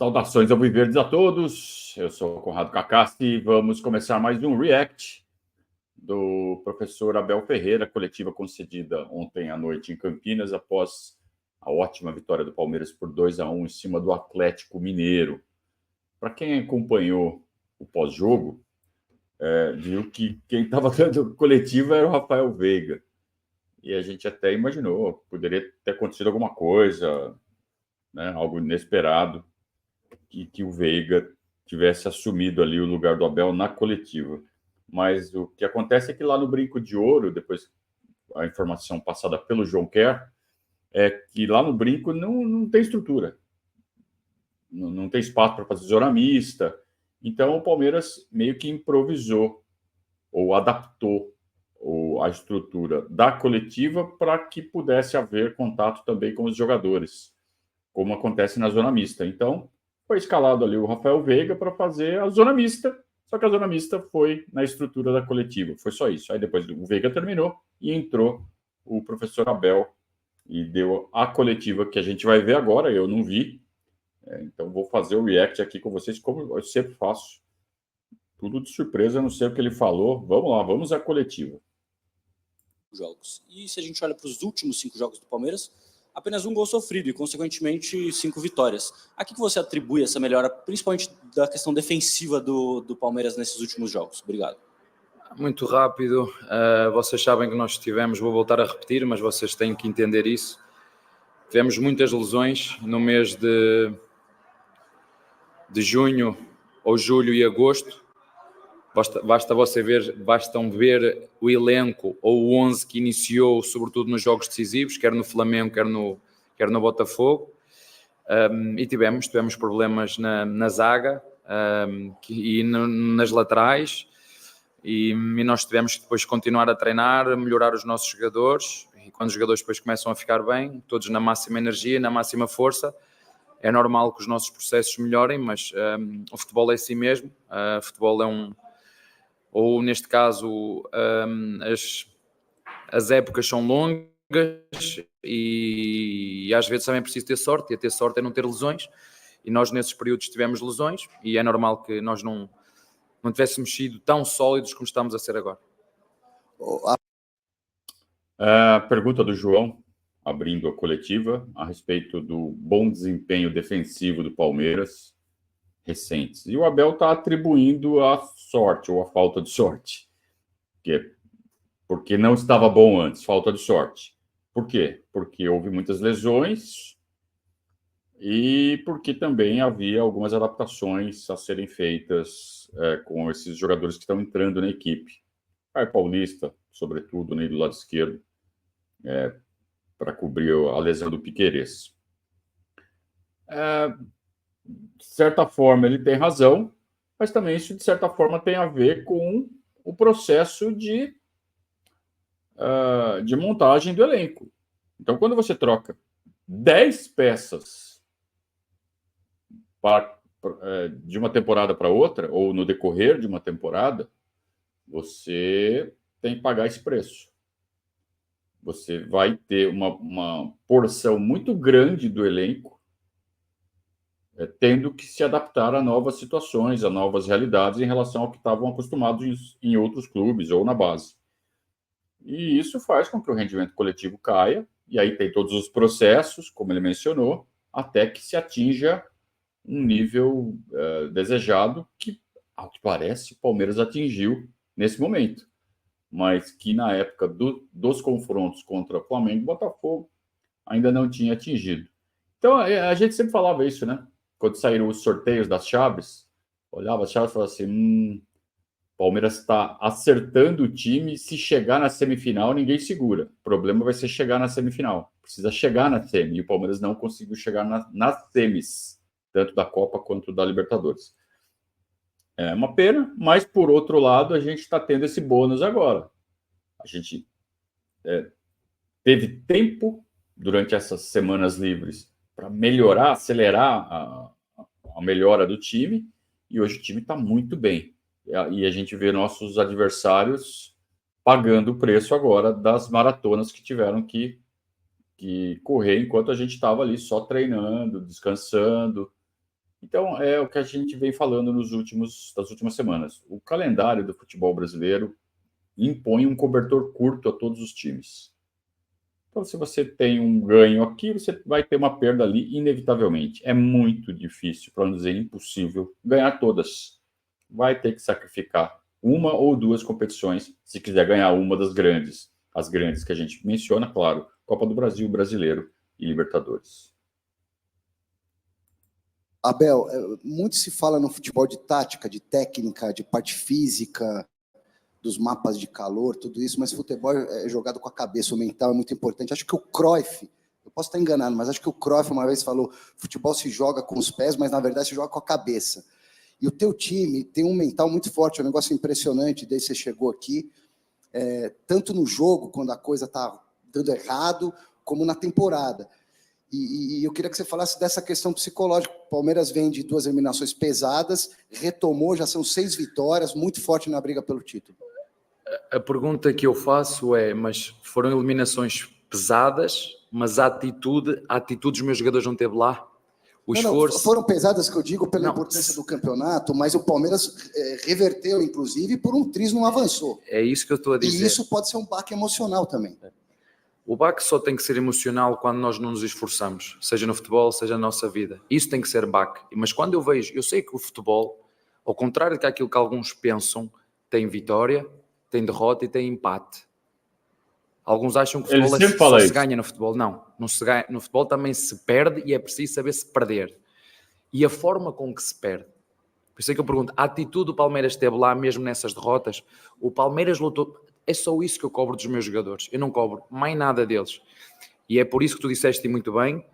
Saudações alviverdes a todos, eu sou o Conrado Cacassi e vamos começar mais um React do professor Abel Ferreira, coletiva concedida ontem à noite em Campinas, após a ótima vitória do Palmeiras por 2-1 em cima do Atlético Mineiro. Para quem acompanhou o pós-jogo, viu que quem estava dando coletiva era o Rafael Veiga. E a gente até imaginou, poderia ter acontecido alguma coisa, né, algo inesperado, que o Veiga tivesse assumido ali o lugar do Abel na coletiva. Mas o que acontece é que lá no Brinco de Ouro, depois a informação passada pelo João Kerr, é que lá no Brinco não tem estrutura. Não tem espaço para fazer zona mista. Então o Palmeiras meio que improvisou ou adaptou a estrutura da coletiva para que pudesse haver contato também com os jogadores, como acontece na zona mista. Então, foi escalado ali o Rafael Veiga para fazer a zona mista, só que a zona mista foi na estrutura da coletiva, foi só isso. Aí depois o Veiga terminou e entrou o professor Abel e deu a coletiva que a gente vai ver agora, eu não vi, então vou fazer o react aqui com vocês, como eu sempre faço, tudo de surpresa, não sei o que ele falou, vamos lá, vamos à coletiva. Jogos. E se a gente olha para os últimos 5 jogos do Palmeiras, apenas um gol sofrido e, consequentemente, 5 vitórias. A que você atribui essa melhora, principalmente da questão defensiva do Palmeiras nesses últimos jogos? Obrigado. Muito rápido. Vocês sabem que nós tivemos, vou voltar a repetir, mas vocês têm que entender isso. Tivemos muitas lesões no mês de junho, ou julho e agosto. Bastam ver o elenco ou o 11 que iniciou, sobretudo nos jogos decisivos, quer no Flamengo, quer no Botafogo. E tivemos problemas na zaga e nas laterais. E nós tivemos que depois continuar a treinar, melhorar os nossos jogadores. E quando os jogadores depois começam a ficar bem, todos na máxima energia, na máxima força, é normal que os nossos processos melhorem, mas o futebol é assim mesmo. O futebol é ou neste caso as épocas são longas e às vezes também é preciso ter sorte, e a ter sorte é não ter lesões, e nós nesses períodos tivemos lesões e é normal que nós não tivéssemos sido tão sólidos como estamos a ser agora. A pergunta do João, abrindo a coletiva, a respeito do bom desempenho defensivo do Palmeiras recentes. E o Abel está atribuindo a sorte ou a falta de sorte. Porque não estava bom antes, falta de sorte. Por quê? Porque houve muitas lesões e porque também havia algumas adaptações a serem feitas com esses jogadores que estão entrando na equipe. Caio Paulista, sobretudo, do lado esquerdo, para cobrir a lesão do Piquerez. De certa forma, ele tem razão, mas também isso, de certa forma, tem a ver com o processo de montagem do elenco. Então, quando você troca 10 peças de uma temporada para outra, ou no decorrer de uma temporada, você tem que pagar esse preço. Você vai ter uma porção muito grande do elenco tendo que se adaptar a novas situações, a novas realidades em relação ao que estavam acostumados em outros clubes ou na base. E isso faz com que o rendimento coletivo caia, e aí tem todos os processos, como ele mencionou, até que se atinja um nível desejado, que, ao que parece, o Palmeiras atingiu nesse momento, mas que na época dos confrontos contra Flamengo e Botafogo ainda não tinha atingido. Então, a gente sempre falava isso, né? Quando saíram os sorteios das chaves, olhava as chaves e falava assim, Palmeiras está acertando o time, se chegar na semifinal, ninguém segura. O problema vai ser chegar na semifinal. Precisa chegar na semi, e o Palmeiras não conseguiu chegar nas semis, tanto da Copa quanto da Libertadores. É uma pena, mas, por outro lado, a gente está tendo esse bônus agora. A gente teve tempo, durante essas semanas livres, para melhorar, acelerar a melhora do time, e hoje o time está muito bem. E a gente vê nossos adversários pagando o preço agora das maratonas que tiveram que correr enquanto a gente estava ali só treinando, descansando. Então, é o que a gente vem falando das últimas semanas. O calendário do futebol brasileiro impõe um cobertor curto a todos os times. Então, se você tem um ganho aqui, você vai ter uma perda ali, inevitavelmente. É muito difícil, para não dizer impossível, ganhar todas. Vai ter que sacrificar uma ou duas competições, se quiser ganhar uma das grandes. As grandes que a gente menciona, claro, Copa do Brasil, Brasileiro e Libertadores. Abel, muito se fala no futebol de tática, de técnica, de parte física, dos mapas de calor, tudo isso, mas futebol é jogado com a cabeça, o mental é muito importante. Acho que o Cruyff, eu posso estar enganado, mas acho que o Cruyff uma vez falou, futebol se joga com os pés, mas na verdade se joga com a cabeça. E o teu time tem um mental muito forte, é um negócio impressionante, desde que você chegou aqui, tanto no jogo, quando a coisa está dando errado, como na temporada. E eu queria que você falasse dessa questão psicológica. O Palmeiras vem de 2 eliminações pesadas, retomou, já são 6 vitórias, muito forte na briga pelo título. A pergunta que eu faço é, mas foram eliminações pesadas, mas a atitude dos meus jogadores não teve lá? O esforço... Não, foram pesadas, que eu digo, pela importância do campeonato, mas o Palmeiras reverteu, inclusive, por um triz não avançou. É isso que eu estou a dizer. E isso pode ser um baque emocional também. O baque só tem que ser emocional quando nós não nos esforçamos, seja no futebol, seja na nossa vida. Isso tem que ser baque. Mas quando eu vejo, eu sei que o futebol, ao contrário daquilo que alguns pensam, tem vitória, tem derrota e tem empate. Alguns acham que o futebol só se ganha no futebol. Não se ganha. No futebol também se perde e é preciso saber se perder. E a forma com que se perde. Por isso é que eu pergunto, a atitude do Palmeiras esteve lá mesmo nessas derrotas? O Palmeiras lutou... É só isso que eu cobro dos meus jogadores. Eu não cobro mais nada deles. E é por isso que tu disseste muito bem,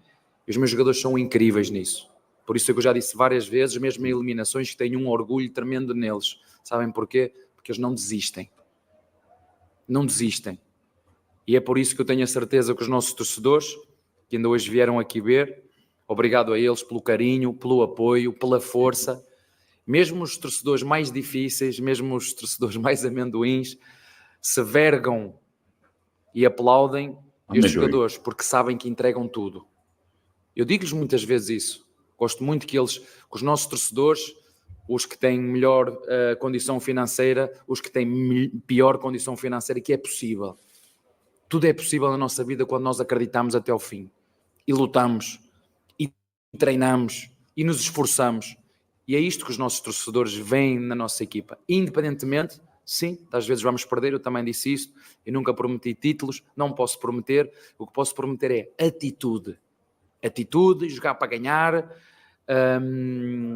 os meus jogadores são incríveis nisso. Por isso é que eu já disse várias vezes, mesmo em eliminações, que tenho um orgulho tremendo neles. Sabem porquê? Porque eles não desistem. Não desistem. E é por isso que eu tenho a certeza que os nossos torcedores, que ainda hoje vieram aqui ver, obrigado a eles pelo carinho, pelo apoio, pela força. Mesmo os torcedores mais difíceis, mesmo os torcedores mais amendoins, se vergam e aplaudem estes jogadores, porque sabem que entregam tudo. Eu digo-lhes muitas vezes isso. Gosto muito que os nossos torcedores, os que têm melhor condição financeira, os que têm pior condição financeira, que é possível. Tudo é possível na nossa vida quando nós acreditamos até ao fim. E lutamos, e treinamos, e nos esforçamos. E é isto que os nossos torcedores veem na nossa equipa. Independentemente, sim, às vezes vamos perder, eu também disse isso, eu nunca prometi títulos, não posso prometer, o que posso prometer é atitude. Atitude, jogar para ganhar,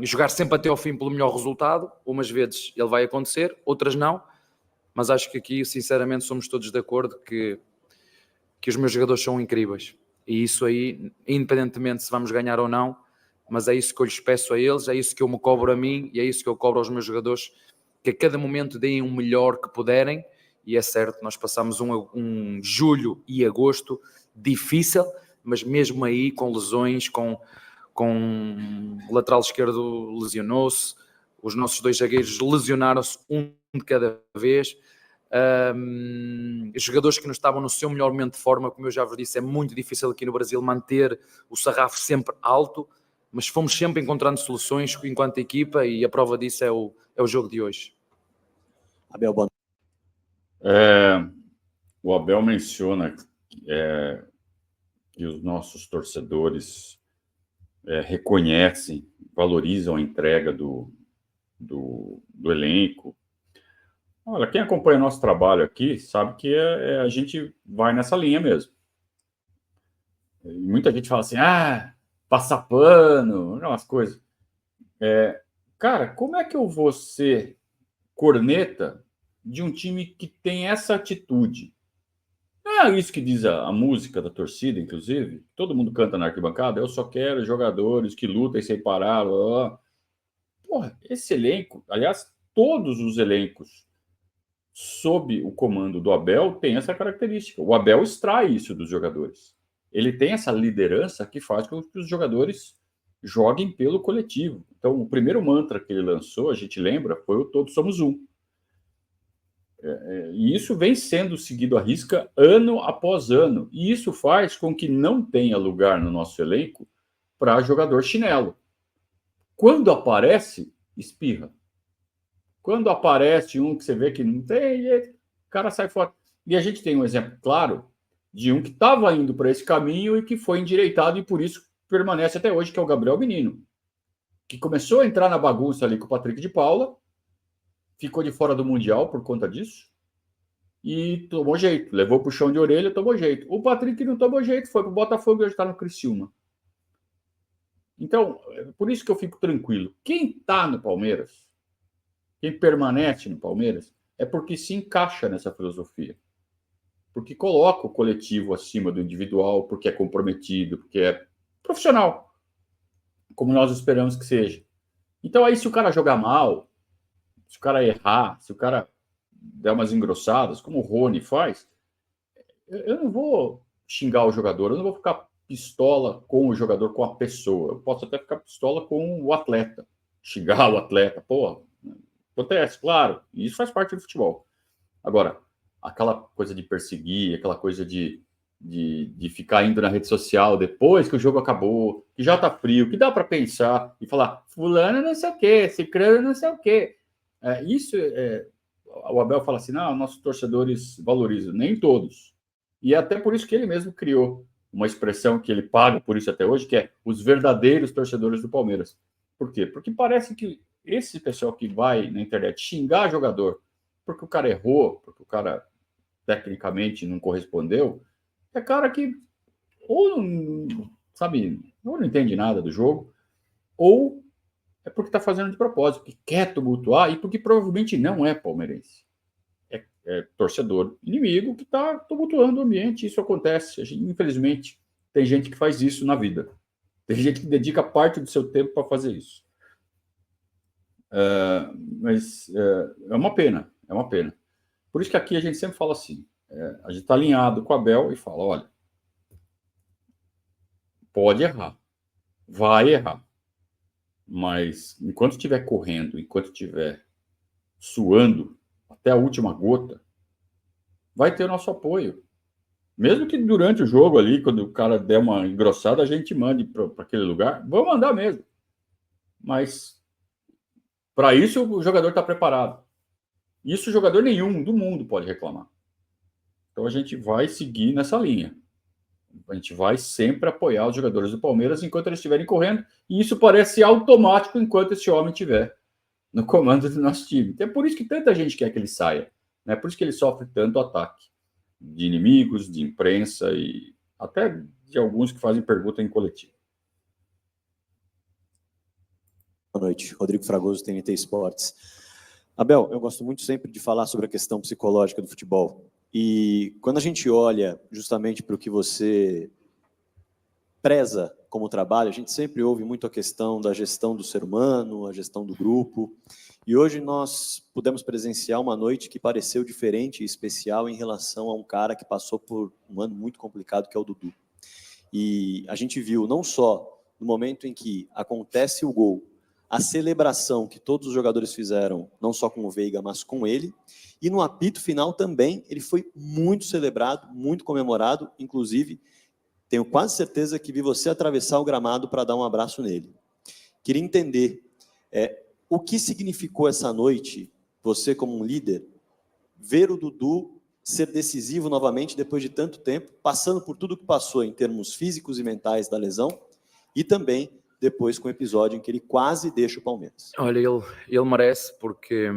jogar sempre até ao fim pelo melhor resultado. Umas vezes ele vai acontecer, outras não, mas acho que aqui, sinceramente, somos todos de acordo que os meus jogadores são incríveis. E isso aí, independentemente se vamos ganhar ou não, mas é isso que eu lhes peço a eles, é isso que eu me cobro a mim e é isso que eu cobro aos meus jogadores, que a cada momento deem o melhor que puderem. E é certo, nós passamos um julho e agosto difícil, mas mesmo aí com lesões, com o lateral esquerdo lesionou-se, os nossos 2 zagueiros lesionaram-se um de cada vez, jogadores que não estavam no seu melhor momento de forma, como eu já vos disse, é muito difícil aqui no Brasil manter o sarrafo sempre alto, mas fomos sempre encontrando soluções enquanto equipa e a prova disso é o jogo de hoje. Abel, boa O Abel menciona que os nossos torcedores reconhecem, valorizam a entrega do elenco. Olha, quem acompanha nosso trabalho aqui sabe que a gente vai nessa linha mesmo. E muita gente fala assim, passar pano, aquelas coisas. Cara, como é que eu vou ser corneta de um time que tem essa atitude? É isso que diz a música da torcida, inclusive. Todo mundo canta na arquibancada. Eu só quero jogadores que lutem sem parar. Blá, blá. Porra, esse elenco, aliás, todos os elencos sob o comando do Abel tem essa característica. O Abel extrai isso dos jogadores. Ele tem essa liderança que faz com que os jogadores joguem pelo coletivo. Então, o primeiro mantra que ele lançou, a gente lembra, foi o Todos Somos Um. E isso vem sendo seguido à risca ano após ano. E isso faz com que não tenha lugar no nosso elenco para jogador chinelo. quando aparece, espirra. Quando aparece um que você vê que não tem jeito, o cara sai fora. E a gente tem um exemplo claro de um que estava indo para esse caminho e que foi endireitado e por isso permanece até hoje, que é o Gabriel Menino, que começou a entrar na bagunça ali com o Patrick de Paula, ficou de fora do Mundial por conta disso e tomou jeito. Levou para o chão de orelha, tomou jeito. O Patrick não tomou jeito, foi para o Botafogo e hoje está no Criciúma. Então, por isso que eu fico tranquilo. Quem está no Palmeiras, quem permanece no Palmeiras, é porque se encaixa nessa filosofia. Porque coloca o coletivo acima do individual, porque é comprometido, porque é profissional, como nós esperamos que seja. Então, aí, se o cara jogar mal, se o cara errar, se o cara der umas engrossadas, como o Rony faz, eu não vou xingar o jogador, eu não vou ficar pistola com o jogador, com a pessoa. Eu posso até ficar pistola com o atleta, xingar o atleta. Pô, acontece, claro, e isso faz parte do futebol. Agora, aquela coisa de perseguir, aquela coisa de ficar indo na rede social depois que o jogo acabou, que já tá frio, que dá para pensar e falar, fulano não sei o quê, ciclano não sei o quê. O Abel fala assim, não, nossos torcedores valorizam. Nem todos. E é até por isso que ele mesmo criou uma expressão que ele paga por isso até hoje, que é os verdadeiros torcedores do Palmeiras. Por quê? Porque parece que esse pessoal que vai na internet xingar jogador porque o cara errou, porque o cara tecnicamente não correspondeu, é cara que ou não, sabe, ou não entende nada do jogo, ou é porque está fazendo de propósito, que quer tumultuar e porque provavelmente não é palmeirense. É torcedor inimigo que está tumultuando o ambiente. Isso acontece. Infelizmente, tem gente que faz isso na vida. Tem gente que dedica parte do seu tempo para fazer isso. Mas é uma pena, é uma pena. Por isso que aqui a gente sempre fala assim, a gente está alinhado com a Abel e fala, olha, pode errar, vai errar, mas enquanto estiver correndo, enquanto estiver suando até a última gota, vai ter o nosso apoio. Mesmo que durante o jogo ali, quando o cara der uma engrossada, a gente mande para aquele lugar, vamos mandar mesmo. Mas para isso o jogador está preparado. Isso jogador nenhum do mundo pode reclamar. Então a gente vai seguir nessa linha. A gente vai sempre apoiar os jogadores do Palmeiras enquanto eles estiverem correndo, e isso parece automático enquanto esse homem estiver no comando do nosso time. É por isso que tanta gente quer que ele saia. É por isso que ele sofre tanto ataque de inimigos, de imprensa e até de alguns que fazem pergunta em coletivo. Boa noite, Rodrigo Fragoso, TNT Esportes. Abel, eu gosto muito sempre de falar sobre a questão psicológica do futebol. E quando a gente olha justamente para o que você preza como trabalho, a gente sempre ouve muito a questão da gestão do ser humano, a gestão do grupo. E hoje nós pudemos presenciar uma noite que pareceu diferente e especial em relação a um cara que passou por um ano muito complicado, que é o Dudu. E a gente viu não só no momento em que acontece o gol, a celebração que todos os jogadores fizeram, não só com o Veiga, mas com ele, e no apito final também, ele foi muito celebrado, muito comemorado, inclusive, tenho quase certeza que vi você atravessar o gramado para dar um abraço nele. Queria entender o que significou essa noite, você como um líder, ver o Dudu ser decisivo novamente depois de tanto tempo, passando por tudo que passou em termos físicos e mentais da lesão, e também depois com o episódio em que ele quase deixa o Palmeiras. Olha, ele merece porque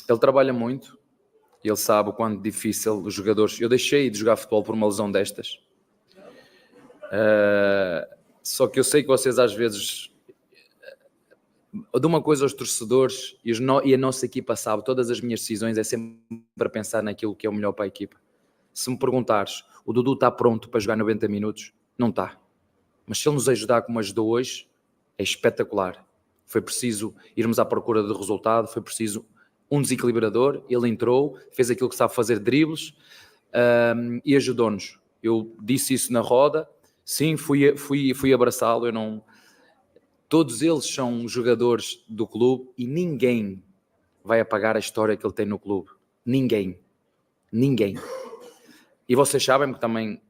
ele trabalha muito, ele sabe o quanto difícil os jogadores... Eu deixei de jogar futebol por uma lesão destas, só que eu sei que vocês às vezes... De uma coisa aos torcedores, e a nossa equipa sabe, todas as minhas decisões é sempre para pensar naquilo que é o melhor para a equipa. Se me perguntares, o Dudu está pronto para jogar 90 minutos? Não está. Mas se ele nos ajudar como ajudou hoje, é espetacular. Foi preciso irmos à procura do resultado, foi preciso um desequilibrador, ele entrou, fez aquilo que sabe fazer, dribles, e ajudou-nos. Eu disse isso na roda, sim, fui abraçá-lo, eu não... Todos eles são jogadores do clube e ninguém vai apagar a história que ele tem no clube. Ninguém. E vocês sabem que também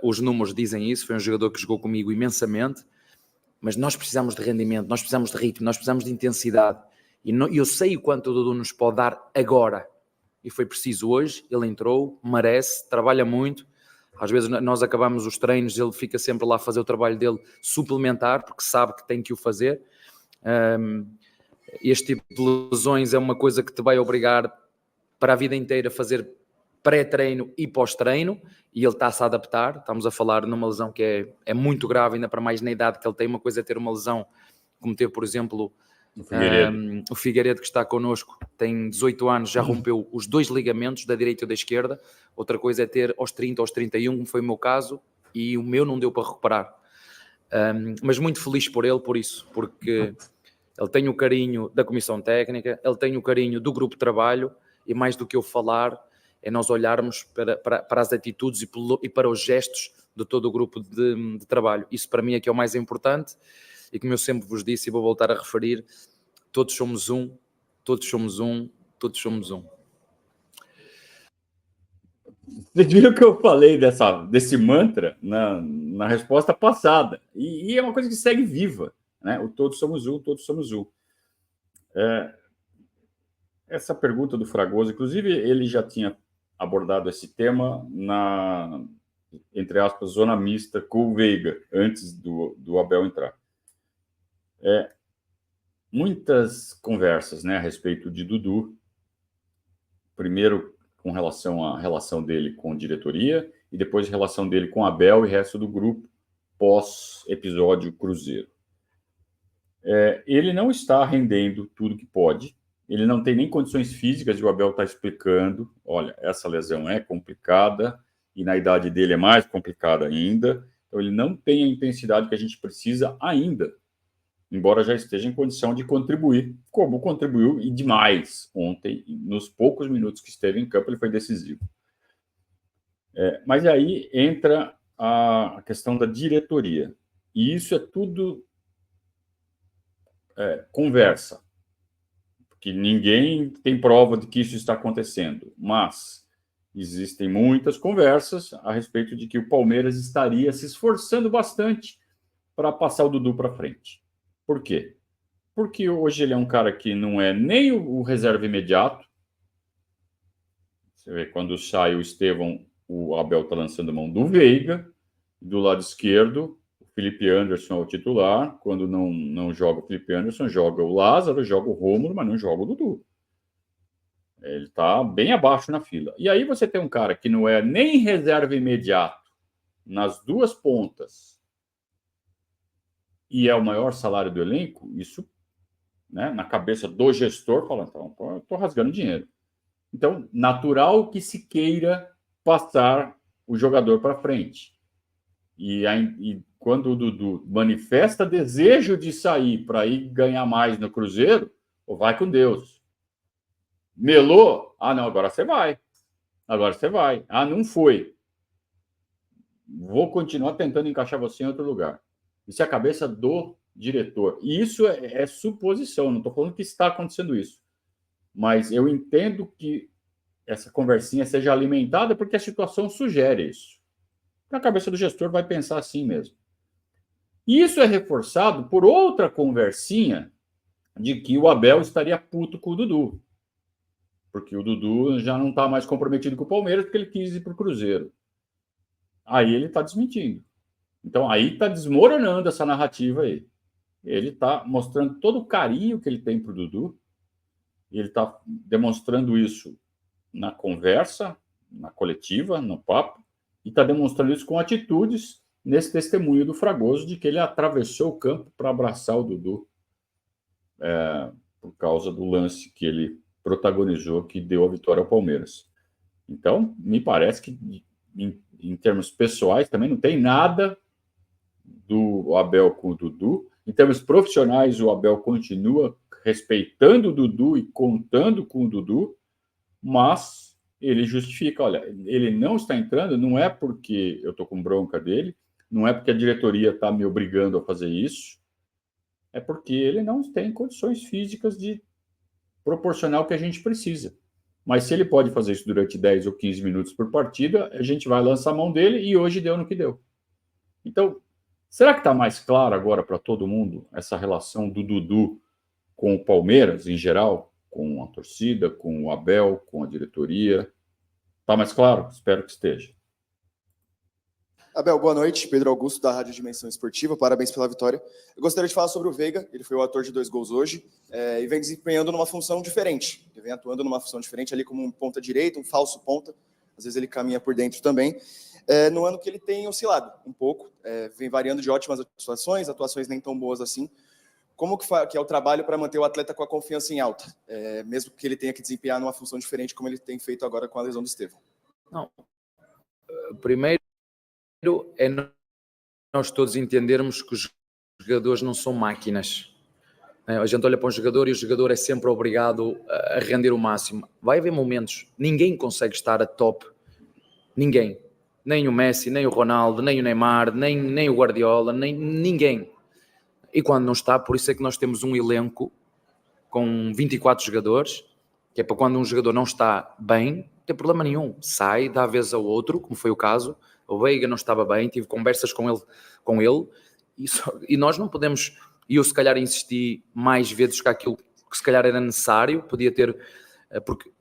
os números dizem isso, foi um jogador que jogou comigo imensamente mas nós precisamos de rendimento, nós precisamos de ritmo, nós precisamos de intensidade. E eu sei o quanto o Dudu nos pode dar agora. E foi preciso hoje, ele entrou, merece, trabalha muito. Às vezes nós acabamos os treinos, ele fica sempre lá a fazer o trabalho dele suplementar, porque sabe que tem que o fazer. Este tipo de lesões é uma coisa que te vai obrigar para a vida inteira a fazer pré-treino e pós-treino, e ele está-se a adaptar. Estamos a falar numa lesão que é muito grave, ainda para mais na idade que ele tem. Uma coisa é ter uma lesão como teve, por exemplo, o Figueiredo, que está connosco, tem 18 anos, já rompeu os 2 ligamentos, da direita e da esquerda. Outra coisa é ter aos 30, aos 31, como foi o meu caso, e o meu não deu para recuperar. Mas muito feliz por ele, por isso, porque ele tem o carinho da comissão técnica, ele tem o carinho do grupo de trabalho, e mais do que eu falar, é nós olharmos para as atitudes e para os gestos de todo o grupo de trabalho. Isso para mim é que é o mais importante, e como eu sempre vos disse e vou voltar a referir, todos somos um, todos somos um, todos somos um. Vocês viram que eu falei desse mantra na resposta passada, e é uma coisa que segue viva, né? O todos somos um, todos somos um. Essa pergunta do Fragoso, inclusive, ele já tinha abordado esse tema na, entre aspas, zona mista com o Veiga, antes do Abel entrar. Muitas conversas, né, a respeito de Dudu, primeiro com relação à relação dele com diretoria, e depois a relação dele com Abel e resto do grupo, pós-episódio Cruzeiro. Ele não está rendendo tudo que pode, ele não tem nem condições físicas, e o Abel está explicando, olha, essa lesão é complicada, e na idade dele é mais complicada ainda, então ele não tem a intensidade que a gente precisa ainda, embora já esteja em condição de contribuir, como contribuiu e demais ontem, nos poucos minutos que esteve em campo, ele foi decisivo. Mas aí entra a questão da diretoria, e isso é tudo conversa, porque ninguém tem prova de que isso está acontecendo, mas existem muitas conversas a respeito de que o Palmeiras estaria se esforçando bastante para passar o Dudu para frente. Por quê? Porque hoje ele é um cara que não é nem o reserva imediato. Você vê, quando sai o Estevão, o Abel está lançando mão do Veiga. Do lado esquerdo, o Felipe Anderson é o titular. Quando não joga o Felipe Anderson, joga o Lázaro, joga o Rômulo, mas não joga o Dudu. Ele está bem abaixo na fila. E aí você tem um cara que não é nem reserva imediato nas duas pontas, e é o maior salário do elenco, isso, né, na cabeça do gestor, fala, então, eu estou rasgando dinheiro. Então, natural que se queira passar o jogador para frente. E quando o Dudu manifesta desejo de sair para ir ganhar mais no Cruzeiro, vai com Deus. Melou? Ah, não, agora você vai. Agora você vai. Ah, não foi. Vou continuar tentando encaixar você em outro lugar. Isso é a cabeça do diretor. E isso é suposição, não estou falando que está acontecendo isso. Mas eu entendo que essa conversinha seja alimentada porque a situação sugere isso. A cabeça do gestor vai pensar assim mesmo. E isso é reforçado por outra conversinha de que o Abel estaria puto com o Dudu. Porque o Dudu já não está mais comprometido com o Palmeiras porque ele quis ir para o Cruzeiro. Aí ele está desmentindo. Então, aí está desmoronando essa narrativa aí. Ele está mostrando todo o carinho que ele tem para o Dudu. Ele está demonstrando isso na conversa, na coletiva, no papo, e está demonstrando isso com atitudes nesse testemunho do Fragoso de que ele atravessou o campo para abraçar o Dudu por causa do lance que ele protagonizou, que deu a vitória ao Palmeiras. Então, me parece que, em termos pessoais, também não tem nada do Abel com o Dudu. Em termos profissionais, o Abel continua respeitando o Dudu e contando com o Dudu, mas ele justifica, olha, ele não está entrando, não é porque eu estou com bronca dele, não é porque a diretoria está me obrigando a fazer isso, é porque ele não tem condições físicas de proporcionar o que a gente precisa. Mas se ele pode fazer isso durante 10 ou 15 minutos por partida, a gente vai lançar a mão dele e hoje deu no que deu. Então, Será que está mais claro agora para todo mundo essa relação do Dudu com o Palmeiras, em geral, com a torcida, com o Abel, com a diretoria? Está mais claro? Espero que esteja. Abel, boa noite. Pedro Augusto, da Rádio Dimensão Esportiva. Parabéns pela vitória. Eu gostaria de falar sobre o Veiga. Ele foi o autor de 2 gols hoje e vem desempenhando numa função diferente. Ele vem atuando numa função diferente ali como um ponta direita, um falso ponta. Às vezes ele caminha por dentro também. No ano que ele tem oscilado um pouco. Vem variando de ótimas atuações nem tão boas assim. Como que é o trabalho para manter o atleta com a confiança em alta? Mesmo que ele tenha que desempenhar numa função diferente como ele tem feito agora com a lesão do Estevão. Não. Primeiro é nós todos entendermos que os jogadores não são máquinas. A gente olha para um jogador e o jogador é sempre obrigado a render o máximo. Vai haver momentos, ninguém consegue estar a top, ninguém. Nem o Messi, nem o Ronaldo, nem o Neymar, nem o Guardiola, ninguém. E quando não está, por isso é que nós temos um elenco com 24 jogadores, que é para quando um jogador não está bem, não tem problema nenhum. Sai, dá a vez ao outro, como foi o caso. O Veiga não estava bem, tive conversas com ele e nós não podemos, e eu se calhar insisti mais vezes que aquilo que se calhar era necessário, podia ter, porque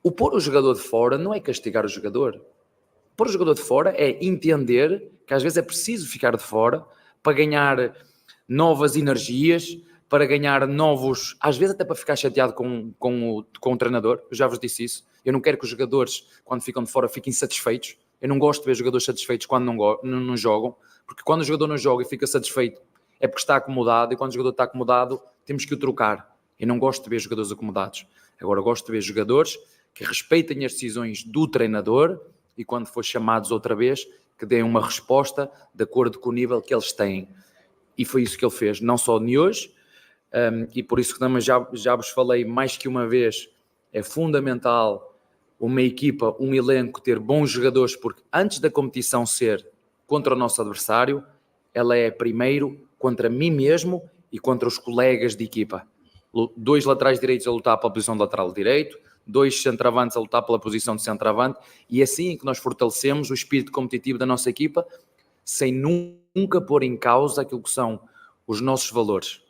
o pôr o jogador de fora não é castigar o jogador. Pôr o jogador de fora é entender que às vezes é preciso ficar de fora para ganhar novas energias, para ganhar novos, às vezes até para ficar chateado com o treinador. Eu já vos disse isso. Eu não quero que os jogadores, quando ficam de fora, fiquem satisfeitos. Eu não gosto de ver jogadores satisfeitos quando não jogam, porque quando o jogador não joga e fica satisfeito é porque está acomodado, e quando o jogador está acomodado temos que o trocar. Eu não gosto de ver jogadores acomodados. Agora gosto de ver jogadores que respeitem as decisões do treinador e quando for chamados outra vez, que deem uma resposta de acordo com o nível que eles têm. E foi isso que ele fez, não só de hoje, e por isso que também já vos falei mais que uma vez, é fundamental uma equipa, um elenco ter bons jogadores, porque antes da competição ser contra o nosso adversário, ela é primeiro contra mim mesmo e contra os colegas de equipa. 2 laterais direitos a lutar pela posição de lateral direito, 2 centroavantes a lutar pela posição de centroavante, e assim é que nós fortalecemos o espírito competitivo da nossa equipa, sem nunca pôr em causa aquilo que são os nossos valores.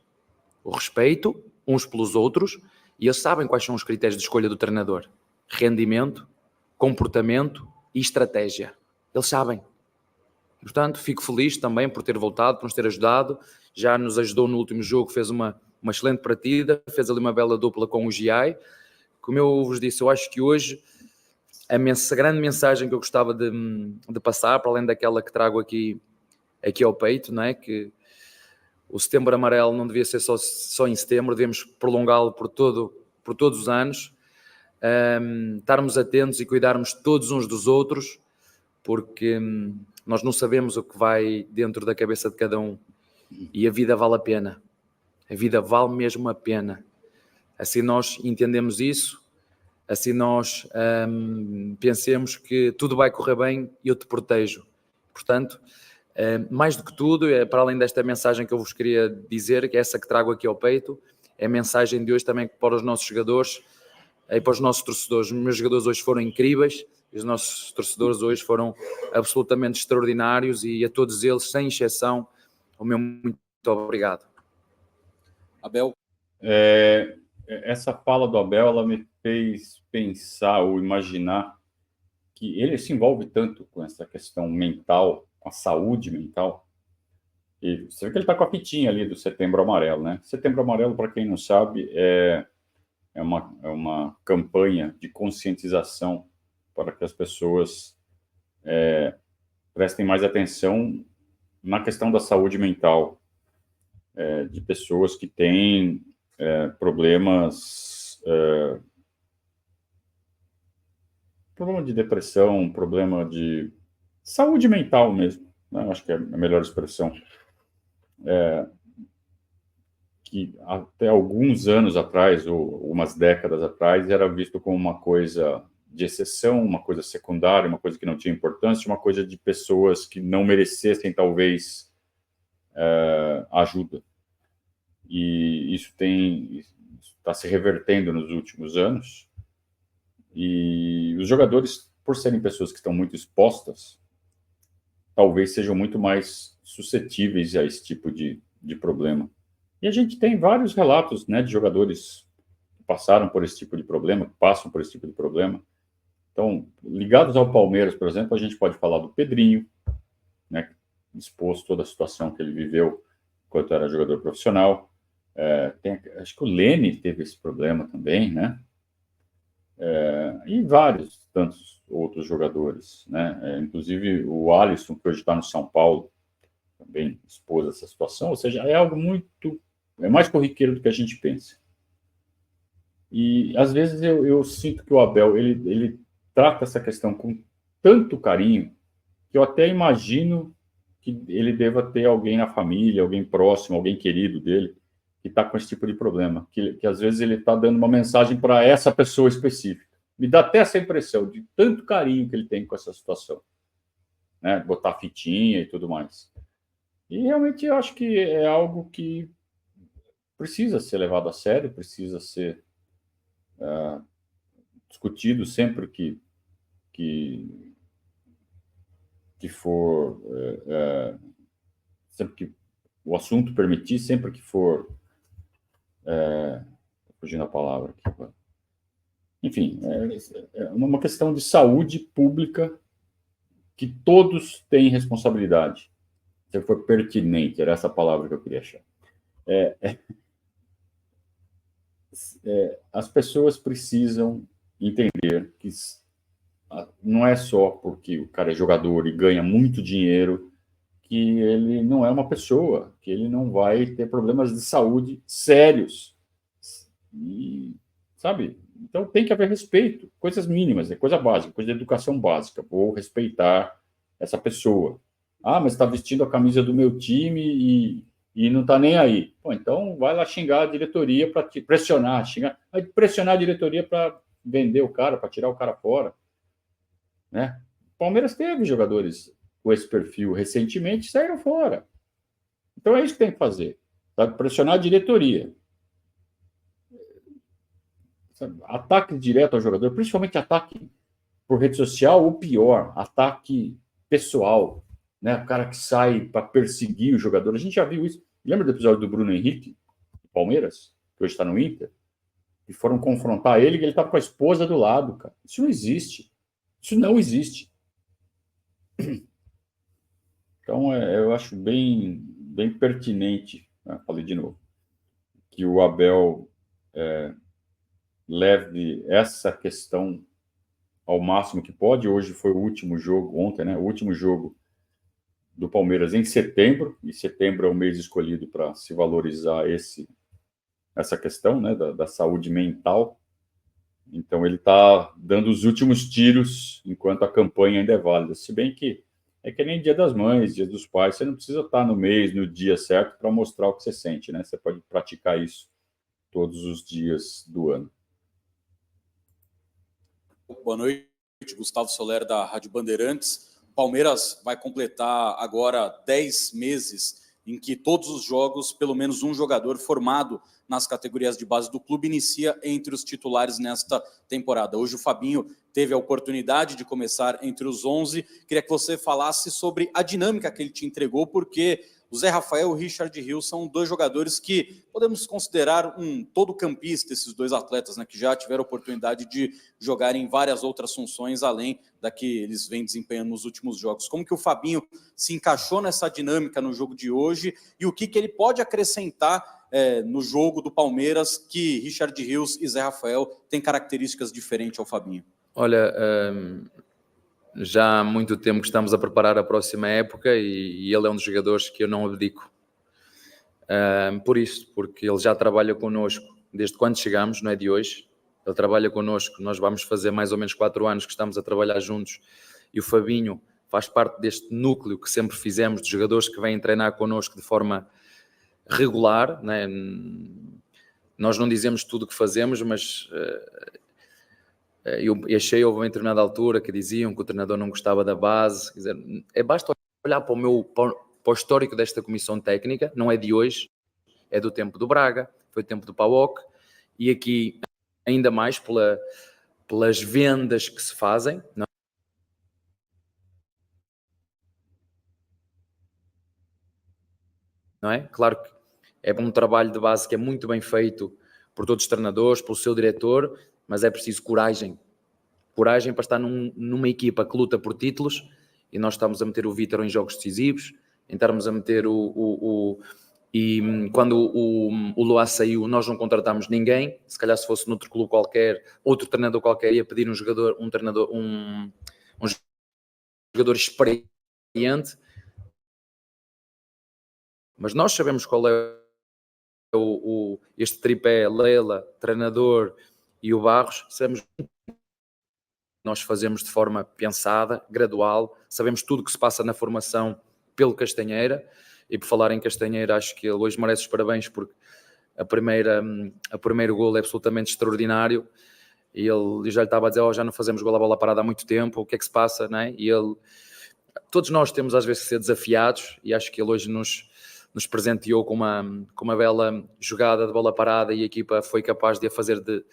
O respeito uns pelos outros, e eles sabem quais são os critérios de escolha do treinador. Rendimento, comportamento e estratégia. Eles sabem. Portanto, fico feliz também por ter voltado, por nos ter ajudado. Já nos ajudou no último jogo, fez uma excelente partida, fez ali uma bela dupla com o GI. Como eu vos disse, eu acho que hoje a grande mensagem que eu gostava de passar, para além daquela que trago aqui ao peito, não é? Que o Setembro Amarelo não devia ser só em setembro, devemos prolongá-lo por todos os anos. Estarmos atentos e cuidarmos todos uns dos outros, porque nós não sabemos o que vai dentro da cabeça de cada um, e a vida vale a pena, a vida vale mesmo a pena. Assim nós entendemos isso, assim nós pensemos que tudo vai correr bem e eu te protejo. Portanto, mais do que tudo, para além desta mensagem que eu vos queria dizer, que é essa que trago aqui ao peito, é a mensagem de hoje também para os nossos jogadores e para os nossos torcedores. Os meus jogadores hoje foram incríveis, e os nossos torcedores hoje foram absolutamente extraordinários, e a todos eles, sem exceção, o meu muito obrigado. Abel? Essa fala do Abel, ela me fez pensar ou imaginar que ele se envolve tanto com essa questão mental, com a saúde mental. E você vê que ele está com a fitinha ali do Setembro Amarelo, né? Setembro Amarelo, para quem não sabe, é uma campanha de conscientização para que as pessoas prestem mais atenção na questão da saúde mental de pessoas que têm problemas problema de depressão, problema de saúde mental mesmo, né? Acho que é a melhor expressão. Que até alguns anos atrás, ou umas décadas atrás, era visto como uma coisa de exceção, uma coisa secundária, uma coisa que não tinha importância, uma coisa de pessoas que não merecessem, talvez, ajuda. E isso está se revertendo nos últimos anos. E os jogadores, por serem pessoas que estão muito expostas, talvez sejam muito mais suscetíveis a esse tipo de problema. E a gente tem vários relatos, né, de jogadores que passaram por esse tipo de problema, que passam por esse tipo de problema. Então, ligados ao Palmeiras, por exemplo, a gente pode falar do Pedrinho, né, expôs toda a situação que ele viveu enquanto era jogador profissional. Acho que o Lene teve esse problema também, né? E vários tantos outros jogadores, né? Inclusive o Alisson, que hoje está no São Paulo, também expôs essa situação. Ou seja, é algo é mais corriqueiro do que a gente pensa. E às vezes eu sinto que o Abel ele trata essa questão com tanto carinho que eu até imagino que ele deva ter alguém na família, alguém próximo, alguém querido dele, que está com esse tipo de problema, que às vezes ele está dando uma mensagem para essa pessoa específica. Me dá até essa impressão de tanto carinho que ele tem com essa situação, né? Botar fitinha e tudo mais. E realmente eu acho que é algo que precisa ser levado a sério, precisa ser discutido sempre que for, sempre que o assunto permitir, sempre que for, fugindo a palavra aqui, enfim, é uma questão de saúde pública que todos têm responsabilidade. Se for pertinente, era essa palavra que eu queria achar. As pessoas precisam entender que não é só porque o cara é jogador e ganha muito dinheiro que ele não é uma pessoa, que ele não vai ter problemas de saúde sérios. E, sabe? Então tem que haver respeito, coisas mínimas, coisa básica, coisa de educação básica. Vou respeitar essa pessoa. Ah, mas está vestindo a camisa do meu time e não está nem aí. Pô, então vai lá xingar a diretoria para te pressionar, pressionar a diretoria para vender o cara, para tirar o cara fora. Né? O Palmeiras teve jogadores com esse perfil recentemente e saíram fora. Então é isso que tem que fazer. Sabe? Pressionar a diretoria. Sabe? Ataque direto ao jogador, principalmente ataque por rede social, ou pior, ataque pessoal. Né? O cara que sai para perseguir o jogador. A gente já viu isso. Lembra do episódio do Bruno Henrique, do Palmeiras, que hoje está no Inter? E foram confrontar ele, que ele estava com a esposa do lado, cara. Isso não existe. Isso não existe. Então, eu acho bem pertinente, né? Falei de novo, que o Abel leve essa questão ao máximo que pode. Hoje foi o último jogo, ontem, né? O último jogo do Palmeiras em setembro, e setembro é o mês escolhido para se valorizar essa questão, né, da saúde mental. Então ele está dando os últimos tiros enquanto a campanha ainda é válida, se bem que é que nem Dia das Mães, Dia dos Pais, você não precisa estar no mês, no dia certo para mostrar o que você sente, né? Você pode praticar isso todos os dias do ano. Boa noite, Gustavo Soler, da Rádio Bandeirantes. O Palmeiras vai completar agora 10 meses em que todos os jogos, pelo menos um jogador formado nas categorias de base do clube inicia entre os titulares nesta temporada. Hoje o Fabinho teve a oportunidade de começar entre os 11. Queria que você falasse sobre a dinâmica que ele te entregou, porque o Zé Rafael e o Richard Rios são dois jogadores que podemos considerar um todo-campista, esses dois atletas, né, que já tiveram a oportunidade de jogar em várias outras funções, além da que eles vêm desempenhando nos últimos jogos. Como que o Fabinho se encaixou nessa dinâmica no jogo de hoje e o que ele pode acrescentar no jogo do Palmeiras, que Richard Rios e Zé Rafael têm características diferentes ao Fabinho? Olha, já há muito tempo que estamos a preparar a próxima época e ele é um dos jogadores que eu não abdico. Por isso, porque ele já trabalha connosco desde quando chegamos, não é de hoje. Ele trabalha connosco, nós vamos fazer mais ou menos 4 anos que estamos a trabalhar juntos e o Fabinho faz parte deste núcleo que sempre fizemos, de jogadores que vêm treinar connosco de forma regular, né? Nós não dizemos tudo o que fazemos, mas eu achei, houve uma determinada altura que diziam que o treinador não gostava da base. Quer dizer, basta olhar para o histórico desta comissão técnica, não é de hoje, é do tempo do Braga, foi o tempo do PAOK, e aqui ainda mais pelas vendas que se fazem, não? não é? Claro que é um trabalho de base que é muito bem feito por todos os treinadores, pelo seu diretor, mas é preciso coragem. Coragem para estar numa equipa que luta por títulos, e nós estamos a meter o Vítor em jogos decisivos, estarmos a meter e quando o Luá saiu, nós não contratámos ninguém. Se calhar se fosse noutro clube qualquer, outro treinador qualquer ia pedir um jogador experiente, mas nós sabemos qual é este tripé: Leila, treinador e o Barros. Sabemos que nós fazemos de forma pensada, gradual, sabemos tudo o que se passa na formação pelo Castanheira. E por falar em Castanheira, acho que ele hoje merece os parabéns, porque a primeiro golo é absolutamente extraordinário. E ele já lhe estava a dizer: já não fazemos golo a bola parada há muito tempo, o que é que se passa, não é? E ele, todos nós temos às vezes que ser desafiados, e acho que ele hoje nos presenteou com uma bela jogada de bola parada, e a equipa foi capaz de a fazer de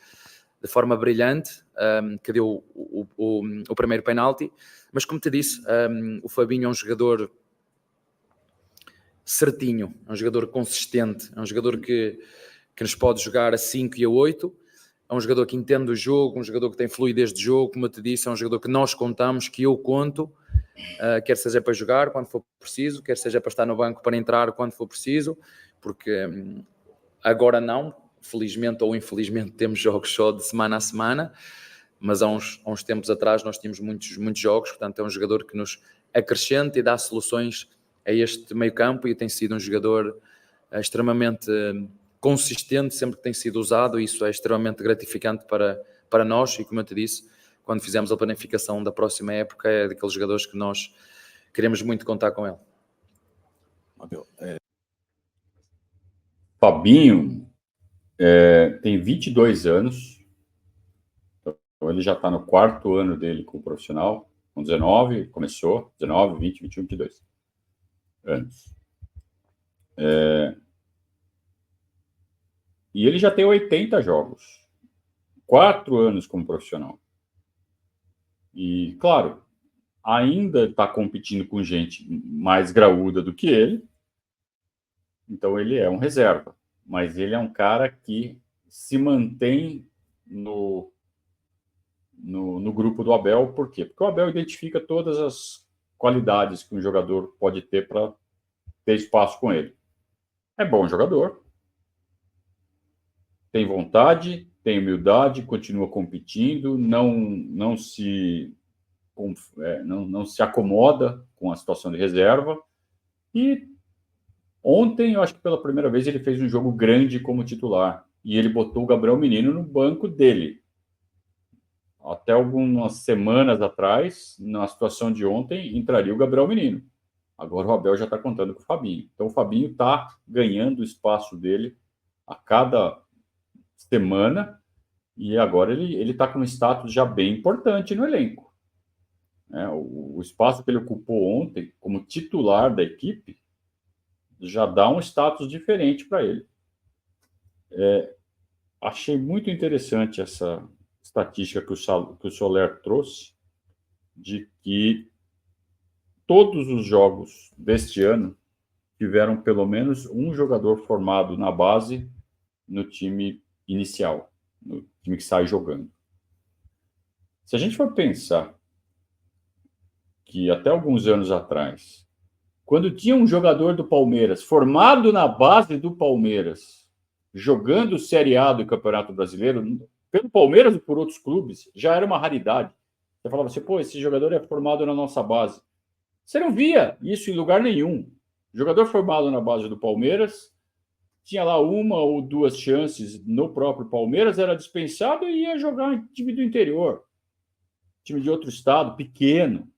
forma brilhante, que deu o primeiro penalti. Mas como te disse, o Fabinho é um jogador certinho, é um jogador consistente, é um jogador que nos pode jogar a 5 e a 8, é um jogador que entende o jogo, um jogador que tem fluidez de jogo, como eu te disse, é um jogador que nós contamos, que eu conto, quer seja para jogar quando for preciso, quer seja para estar no banco para entrar quando for preciso, porque agora não, felizmente ou infelizmente temos jogos só de semana a semana, mas há uns tempos atrás nós tínhamos muitos jogos. Portanto é um jogador que nos acrescenta e dá soluções a este meio campo, e tem sido um jogador extremamente consistente sempre que tem sido usado, e isso é extremamente gratificante para nós. E como eu te disse, quando fizemos a planificação da próxima época, é daqueles jogadores que nós queremos muito contar com ele. Fabinho tem 22 anos, então ele já está no 4º ano dele como profissional, com 19, começou, 19, 20, 21, 22 anos. E ele já tem 80 jogos, 4 anos como profissional. E, claro, ainda está competindo com gente mais graúda do que ele, então ele é um reserva. Mas ele é um cara que se mantém no grupo do Abel. Por quê? Porque o Abel identifica todas as qualidades que um jogador pode ter para ter espaço com ele. É bom jogador, tem vontade, tem humildade, continua competindo, não se acomoda com a situação de reserva. E ontem, eu acho que pela primeira vez, ele fez um jogo grande como titular, e ele botou o Gabriel Menino no banco dele. Até algumas semanas atrás, na situação de ontem, entraria o Gabriel Menino. Agora o Abel já está contando com o Fabinho. Então o Fabinho está ganhando o espaço dele a cada semana, e agora ele está com um status já bem importante no elenco. O espaço que ele ocupou ontem como titular da equipe já dá um status diferente para ele. Achei muito interessante essa estatística que o Soler trouxe, de que todos os jogos deste ano tiveram pelo menos um jogador formado na base no time inicial, no time que sai jogando. Se a gente for pensar que até alguns anos atrás, quando tinha um jogador do Palmeiras formado na base do Palmeiras, jogando Série A do Campeonato Brasileiro, pelo Palmeiras ou por outros clubes, já era uma raridade. Você falava assim: pô, esse jogador é formado na nossa base. Você não via isso em lugar nenhum. Jogador formado na base do Palmeiras tinha lá 1 ou 2 chances no próprio Palmeiras, era dispensado e ia jogar em time do interior, time de outro estado, pequeno.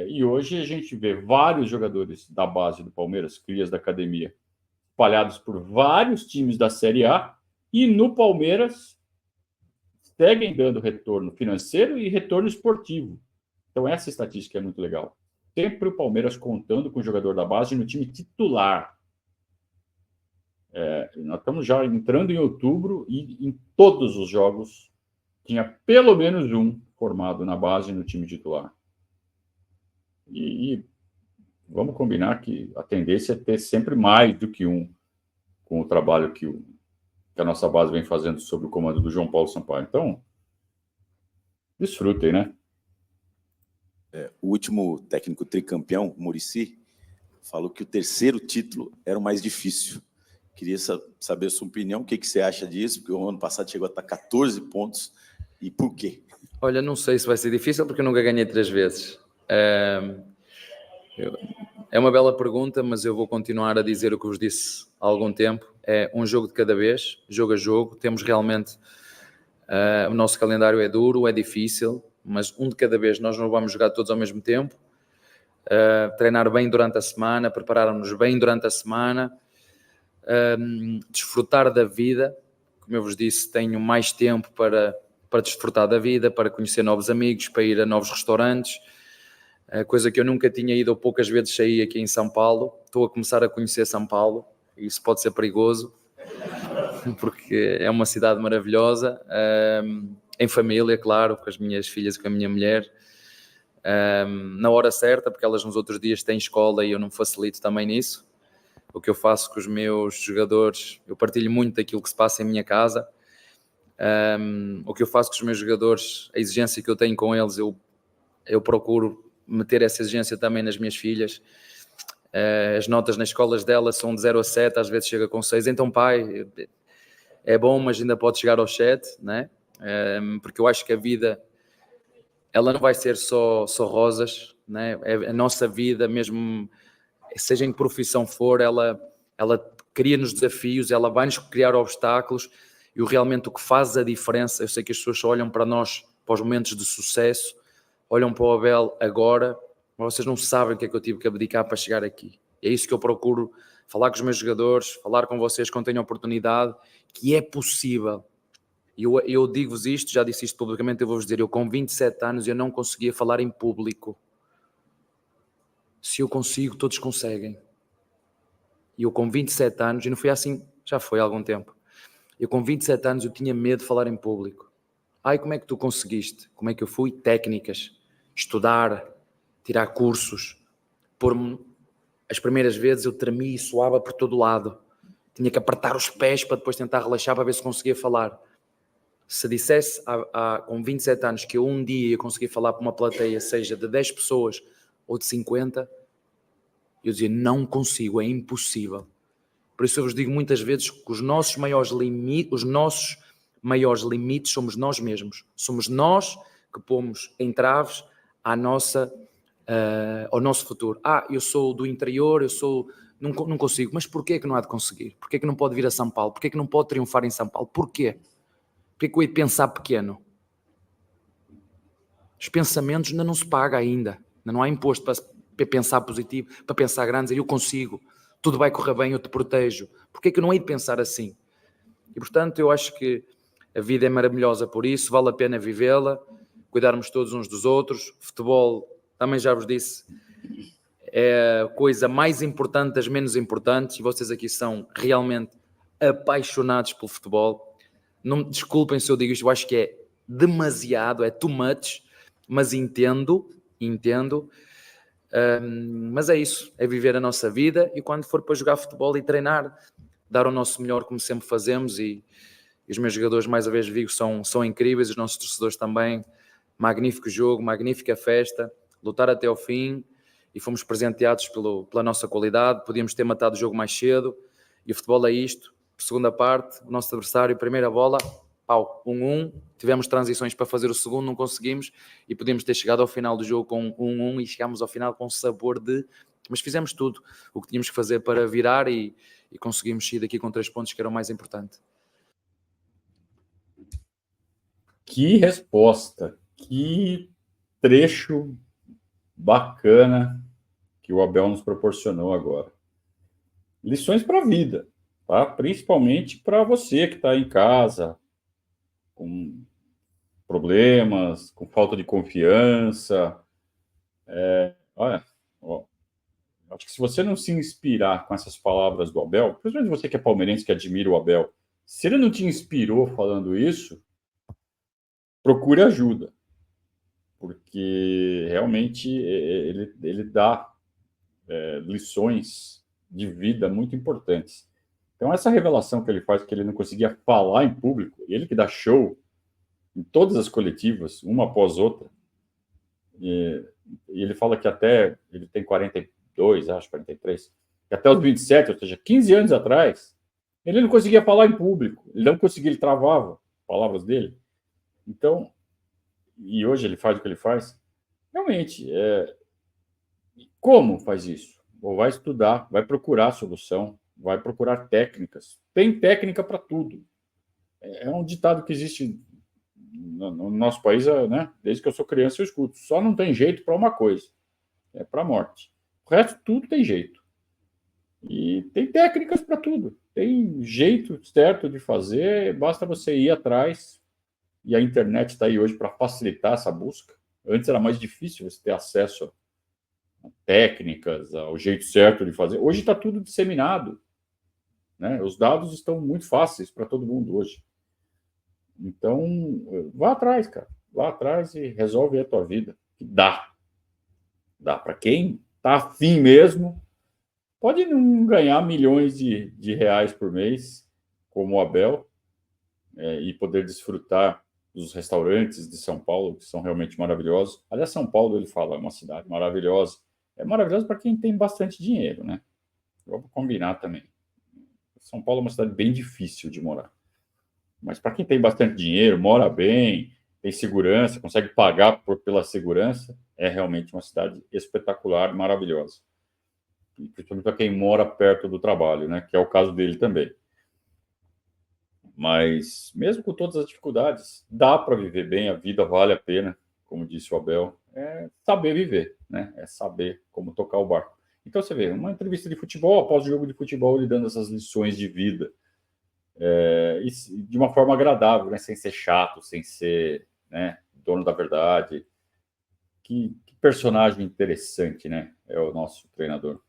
E hoje a gente vê vários jogadores da base do Palmeiras, crias da academia, espalhados por vários times da Série A, e no Palmeiras seguem dando retorno financeiro e retorno esportivo. Então essa estatística é muito legal. Sempre o Palmeiras contando com o jogador da base no time titular. Nós estamos já entrando em outubro e em todos os jogos tinha pelo menos um formado na base no time titular. E vamos combinar que a tendência é ter sempre mais do que um, com o trabalho que a nossa base vem fazendo sob o comando do João Paulo Sampaio. Então, desfrutem, né? O último técnico tricampeão, Muricy, falou que o terceiro título era o mais difícil. Queria saber a sua opinião, o que você acha disso, porque o ano passado chegou a estar 14 pontos, e por quê? Olha, não sei se vai ser difícil, porque eu nunca ganhei 3 vezes. É uma bela pergunta, mas eu vou continuar a dizer o que vos disse há algum tempo. É um jogo de cada vez, jogo a jogo. Temos realmente... o nosso calendário é duro, é difícil, mas um de cada vez. Nós não vamos jogar todos ao mesmo tempo. Treinar bem durante a semana, preparar-nos bem durante a semana, desfrutar da vida. Como eu vos disse, tenho mais tempo para desfrutar da vida, para conhecer novos amigos, para ir a novos restaurantes, coisa que eu nunca tinha ido ou poucas vezes saí aqui em São Paulo. Estou a começar a conhecer São Paulo, e isso pode ser perigoso, porque é uma cidade maravilhosa, em família, claro, com as minhas filhas e com a minha mulher, na hora certa, porque elas nos outros dias têm escola e eu não facilito também nisso. O que eu faço com os meus jogadores, eu partilho muito daquilo que se passa em minha casa. O que eu faço com os meus jogadores, a exigência que eu tenho com eles, eu procuro meter essa exigência também nas minhas filhas. As notas nas escolas delas são de 0 a 7, às vezes chega com 6. Então, pai, é bom, mas ainda pode chegar aos 7, né? Porque eu acho que a vida, ela não vai ser só rosas, né? A nossa vida, mesmo seja em que profissão for, ela cria-nos desafios, ela vai-nos criar obstáculos, e realmente o que faz a diferença, eu sei que as pessoas só olham para nós, para os momentos de sucesso, olham para o Abel agora, mas vocês não sabem o que é que eu tive que abdicar para chegar aqui. É isso que eu procuro falar com os meus jogadores, falar com vocês quando tenho oportunidade, que é possível. Eu digo-vos isto, já disse isto publicamente, eu vou-vos dizer, eu com 27 anos eu não conseguia falar em público. Se eu consigo, todos conseguem. E eu com 27 anos, e não foi assim, já foi há algum tempo, eu com 27 anos eu tinha medo de falar em público. Ai, como é que tu conseguiste? Como é que eu fui? Técnicas, estudar, tirar cursos, pôr-me... As primeiras vezes eu tremia e suava por todo lado. Tinha que apertar os pés para depois tentar relaxar para ver se conseguia falar. Se dissesse com 27 anos que eu um dia ia conseguir falar para uma plateia, seja de 10 pessoas ou de 50, eu dizia, não consigo, é impossível. Por isso eu vos digo muitas vezes que os nossos maiores limites somos nós mesmos. Somos nós que pomos entraves ao nosso futuro. Eu sou do interior, não consigo. Mas porquê que não há de conseguir? Porquê que não pode vir a São Paulo? Porquê que não pode triunfar em São Paulo? Porquê? Porquê que eu hei de pensar pequeno? Os pensamentos ainda não se paga ainda não há imposto para pensar positivo, para pensar grande, eu consigo, tudo vai correr bem, eu te protejo. Porquê que eu não hei de pensar assim? E portanto eu acho que a vida é maravilhosa por isso, vale a pena vivê-la, cuidarmos todos uns dos outros. Futebol, também já vos disse, é a coisa mais importante das menos importantes, e vocês aqui são realmente apaixonados pelo futebol. Não, desculpem se eu digo isto, eu acho que é demasiado, é too much, mas entendo, mas é isso, é viver a nossa vida, e quando for para jogar futebol e treinar, dar o nosso melhor como sempre fazemos, e os meus jogadores, mais uma vez digo, são incríveis, os nossos torcedores também. Magnífico jogo, magnífica festa, lutar até ao fim, e fomos presenteados pela nossa qualidade. Podíamos ter matado o jogo mais cedo, e o futebol é isto. Segunda parte, o nosso adversário, primeira bola, 1-1, tivemos transições para fazer o segundo, não conseguimos, e podíamos ter chegado ao final do jogo com 1-1, e chegámos ao final com sabor de... Mas fizemos tudo o que tínhamos que fazer para virar, e conseguimos sair daqui com 3 pontos, que era o mais importante. Que resposta, que trecho bacana que o Abel nos proporcionou agora. Lições para a vida, tá? Principalmente para você que está em casa, com problemas, com falta de confiança. Olha, acho que se você não se inspirar com essas palavras do Abel, principalmente você que é palmeirense, que admira o Abel, se ele não te inspirou falando isso, procure ajuda, porque realmente ele dá lições de vida muito importantes. Então, essa revelação que ele faz, que ele não conseguia falar em público, ele que dá show em todas as coletivas, uma após outra, e ele fala que até, ele tem 42, acho, 43, que até os 27, ou seja, 15 anos atrás, ele não conseguia falar em público, ele não conseguia, ele travava palavras dele. Então, e hoje ele faz o que ele faz, realmente, como faz isso? Ou vai estudar, vai procurar a solução, vai procurar técnicas. Tem técnica para tudo. É um ditado que existe no nosso país, né? Desde que eu sou criança eu escuto. Só não tem jeito para uma coisa, é para a morte. O resto tudo tem jeito. E tem técnicas para tudo. Tem jeito certo de fazer, basta você ir atrás. E a internet está aí hoje para facilitar essa busca. Antes era mais difícil você ter acesso a técnicas, ao jeito certo de fazer. Hoje está tudo disseminado, né? Os dados estão muito fáceis para todo mundo hoje. Então, vá atrás, cara. Vá atrás e resolve a tua vida. Dá. Dá para quem está afim mesmo. Pode não ganhar milhões de reais por mês, como o Abel, e poder desfrutar dos restaurantes de São Paulo, que são realmente maravilhosos. Aliás, São Paulo, ele fala, é uma cidade maravilhosa. É maravilhosa para quem tem bastante dinheiro, né? Vamos combinar também. São Paulo é uma cidade bem difícil de morar. Mas para quem tem bastante dinheiro, mora bem, tem segurança, consegue pagar pela segurança, é realmente uma cidade espetacular, maravilhosa. E principalmente para quem mora perto do trabalho, né? Que é o caso dele também. Mas, mesmo com todas as dificuldades, dá para viver bem, a vida vale a pena, como disse o Abel. É saber viver, né? É saber como tocar o barco. Então, você vê, uma entrevista de futebol, após o jogo de futebol, ele dando essas lições de vida. De uma forma agradável, né? Sem ser chato, sem ser, né, dono da verdade. Que personagem interessante, né? É o nosso treinador.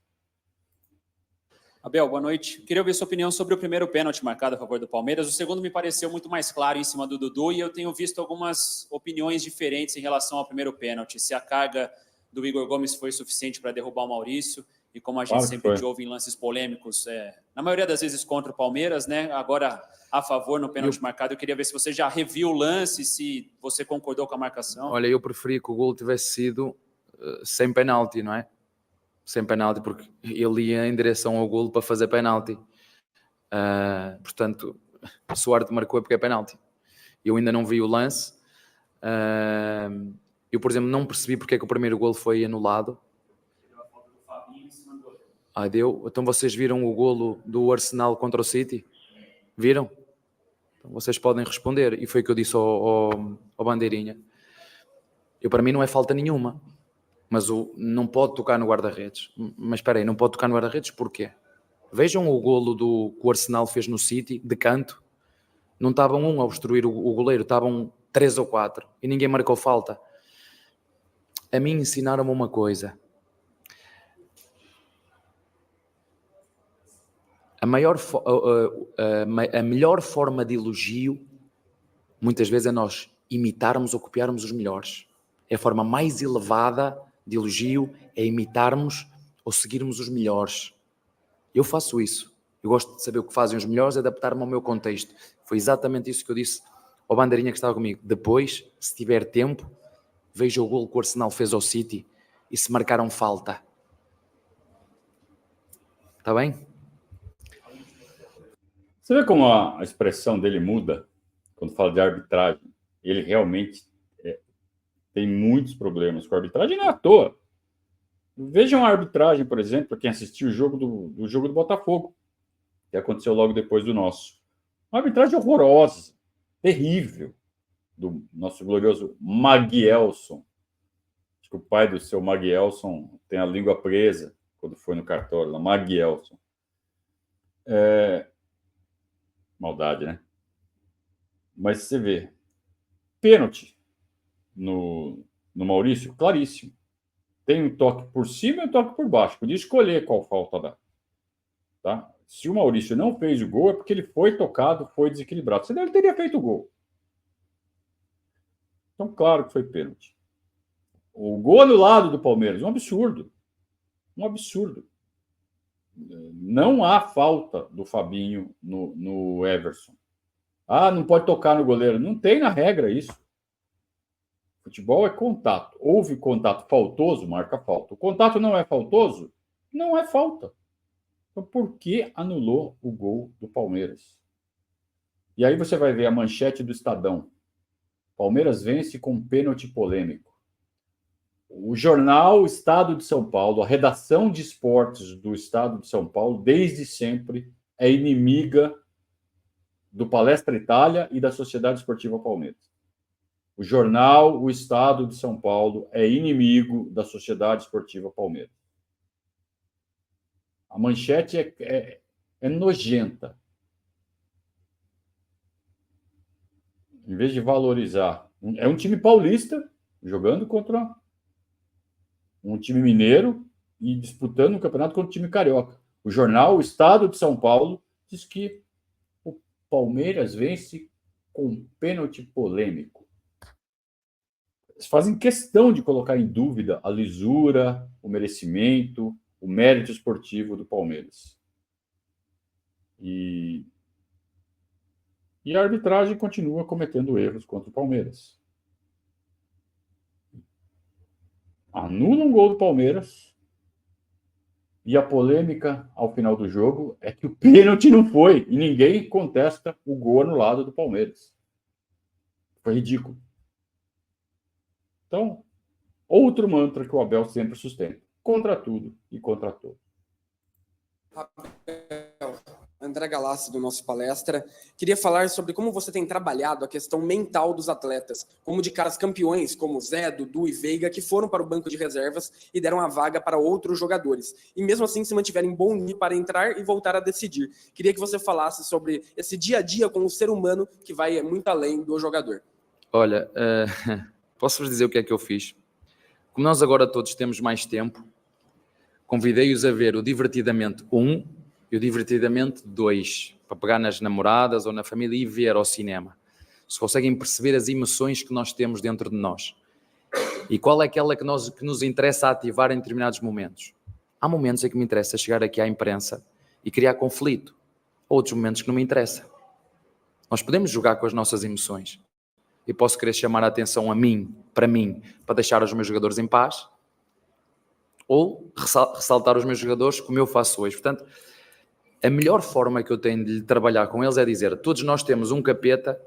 Abel, boa noite. Queria ouvir sua opinião sobre o primeiro pênalti marcado a favor do Palmeiras. O segundo me pareceu muito mais claro em cima do Dudu e eu tenho visto algumas opiniões diferentes em relação ao primeiro pênalti. Se a carga do Igor Gomes foi suficiente para derrubar o Maurício e como a gente sempre ouve em lances polêmicos, na maioria das vezes contra o Palmeiras, né? Agora a favor no pênalti marcado. Eu queria ver se você já reviu o lance, se você concordou com a marcação. Olha, eu preferi que o gol tivesse sido sem penalti, não é? Sem penalti, porque ele ia em direção ao golo para fazer penalti. Portanto, o Suárez marcou é porque é penalti. Eu ainda não vi o lance. Eu, por exemplo, não percebi porque é que o primeiro golo foi anulado. Deu? Então vocês viram o golo do Arsenal contra o City? Viram? Então vocês podem responder. E foi o que eu disse ao Bandeirinha. Para mim não é falta nenhuma. Mas não pode tocar no guarda-redes. Mas espera aí, não pode tocar no guarda-redes porquê? Vejam o golo que o Arsenal fez no City, de canto. Não estavam a obstruir o goleiro, estavam 3 ou 4. E ninguém marcou falta. A mim ensinaram-me uma coisa. A melhor forma de elogio, muitas vezes, é nós imitarmos ou copiarmos os melhores. É a forma mais elevada de elogio, é imitarmos ou seguirmos os melhores. Eu faço isso. Eu gosto de saber o que fazem os melhores, adaptar-me ao meu contexto. Foi exatamente isso que eu disse ao Bandeirinha que estava comigo. Depois, se tiver tempo, veja o golo que o Arsenal fez ao City e se marcaram falta. Está bem? Você vê como a expressão dele muda quando fala de arbitragem? Ele realmente tem muitos problemas com a arbitragem, não é à toa. Vejam a arbitragem, por exemplo, para quem assistiu o jogo do Botafogo, que aconteceu logo depois do nosso. Uma arbitragem horrorosa, terrível, do nosso glorioso Maguielson. Acho que o pai do seu Maguielson tem a língua presa quando foi no cartório, Maguielson. Maldade, né? Mas você vê, pênalti no Maurício, claríssimo. Tem um toque por cima e um toque por baixo. Podia escolher qual falta dá. Tá? Se o Maurício não fez o gol, é porque ele foi tocado, foi desequilibrado. Senão ele teria feito o gol. Então, claro que foi pênalti. O gol anulado do Palmeiras, um absurdo. Um absurdo. Não há falta do Fabinho no Everson. Não pode tocar no goleiro. Não tem na regra isso. Futebol é contato. Houve contato faltoso, marca falta. O contato não é faltoso, não é falta. Então, por que anulou o gol do Palmeiras? E aí você vai ver a manchete do Estadão. Palmeiras vence com pênalti polêmico. O jornal Estado de São Paulo, a redação de esportes do Estado de São Paulo, desde sempre, é inimiga do Palestra Itália e da Sociedade Esportiva Palmeiras. O jornal O Estado de São Paulo é inimigo da Sociedade Esportiva Palmeiras. A manchete é nojenta. Em vez de valorizar, é um time paulista jogando contra um time mineiro e disputando um campeonato contra um time carioca. O jornal O Estado de São Paulo diz que o Palmeiras vence com pênalti polêmico. Eles fazem questão de colocar em dúvida a lisura, o merecimento, o mérito esportivo do Palmeiras. E a arbitragem continua cometendo erros contra o Palmeiras. Anula um gol do Palmeiras e a polêmica ao final do jogo é que o pênalti não foi e ninguém contesta o gol anulado do Palmeiras. Foi ridículo. Então, outro mantra que o Abel sempre sustenta. Contra tudo e contra todos. André Galassi, do nosso palestra. Queria falar sobre como você tem trabalhado a questão mental dos atletas, como de caras campeões, como Zé, Dudu e Veiga, que foram para o banco de reservas e deram a vaga para outros jogadores. E mesmo assim se mantiverem bom nível para entrar e voltar a decidir. Queria que você falasse sobre esse dia a dia com o ser humano que vai muito além do jogador. Olha, posso-vos dizer o que é que eu fiz? Como nós agora todos temos mais tempo, convidei-os a ver o Divertidamente 1 e o Divertidamente 2, para pegar nas namoradas ou na família e ver ao cinema. Se conseguem perceber as emoções que nós temos dentro de nós. E qual é aquela que nos interessa ativar em determinados momentos. Há momentos em que me interessa chegar aqui à imprensa e criar conflito. Outros momentos que não me interessa. Nós podemos jogar com as nossas emoções. E posso querer chamar a atenção a mim, para deixar os meus jogadores em paz. Ou ressaltar os meus jogadores como eu faço hoje. Portanto, a melhor forma que eu tenho de trabalhar com eles é dizer, todos nós temos um capeta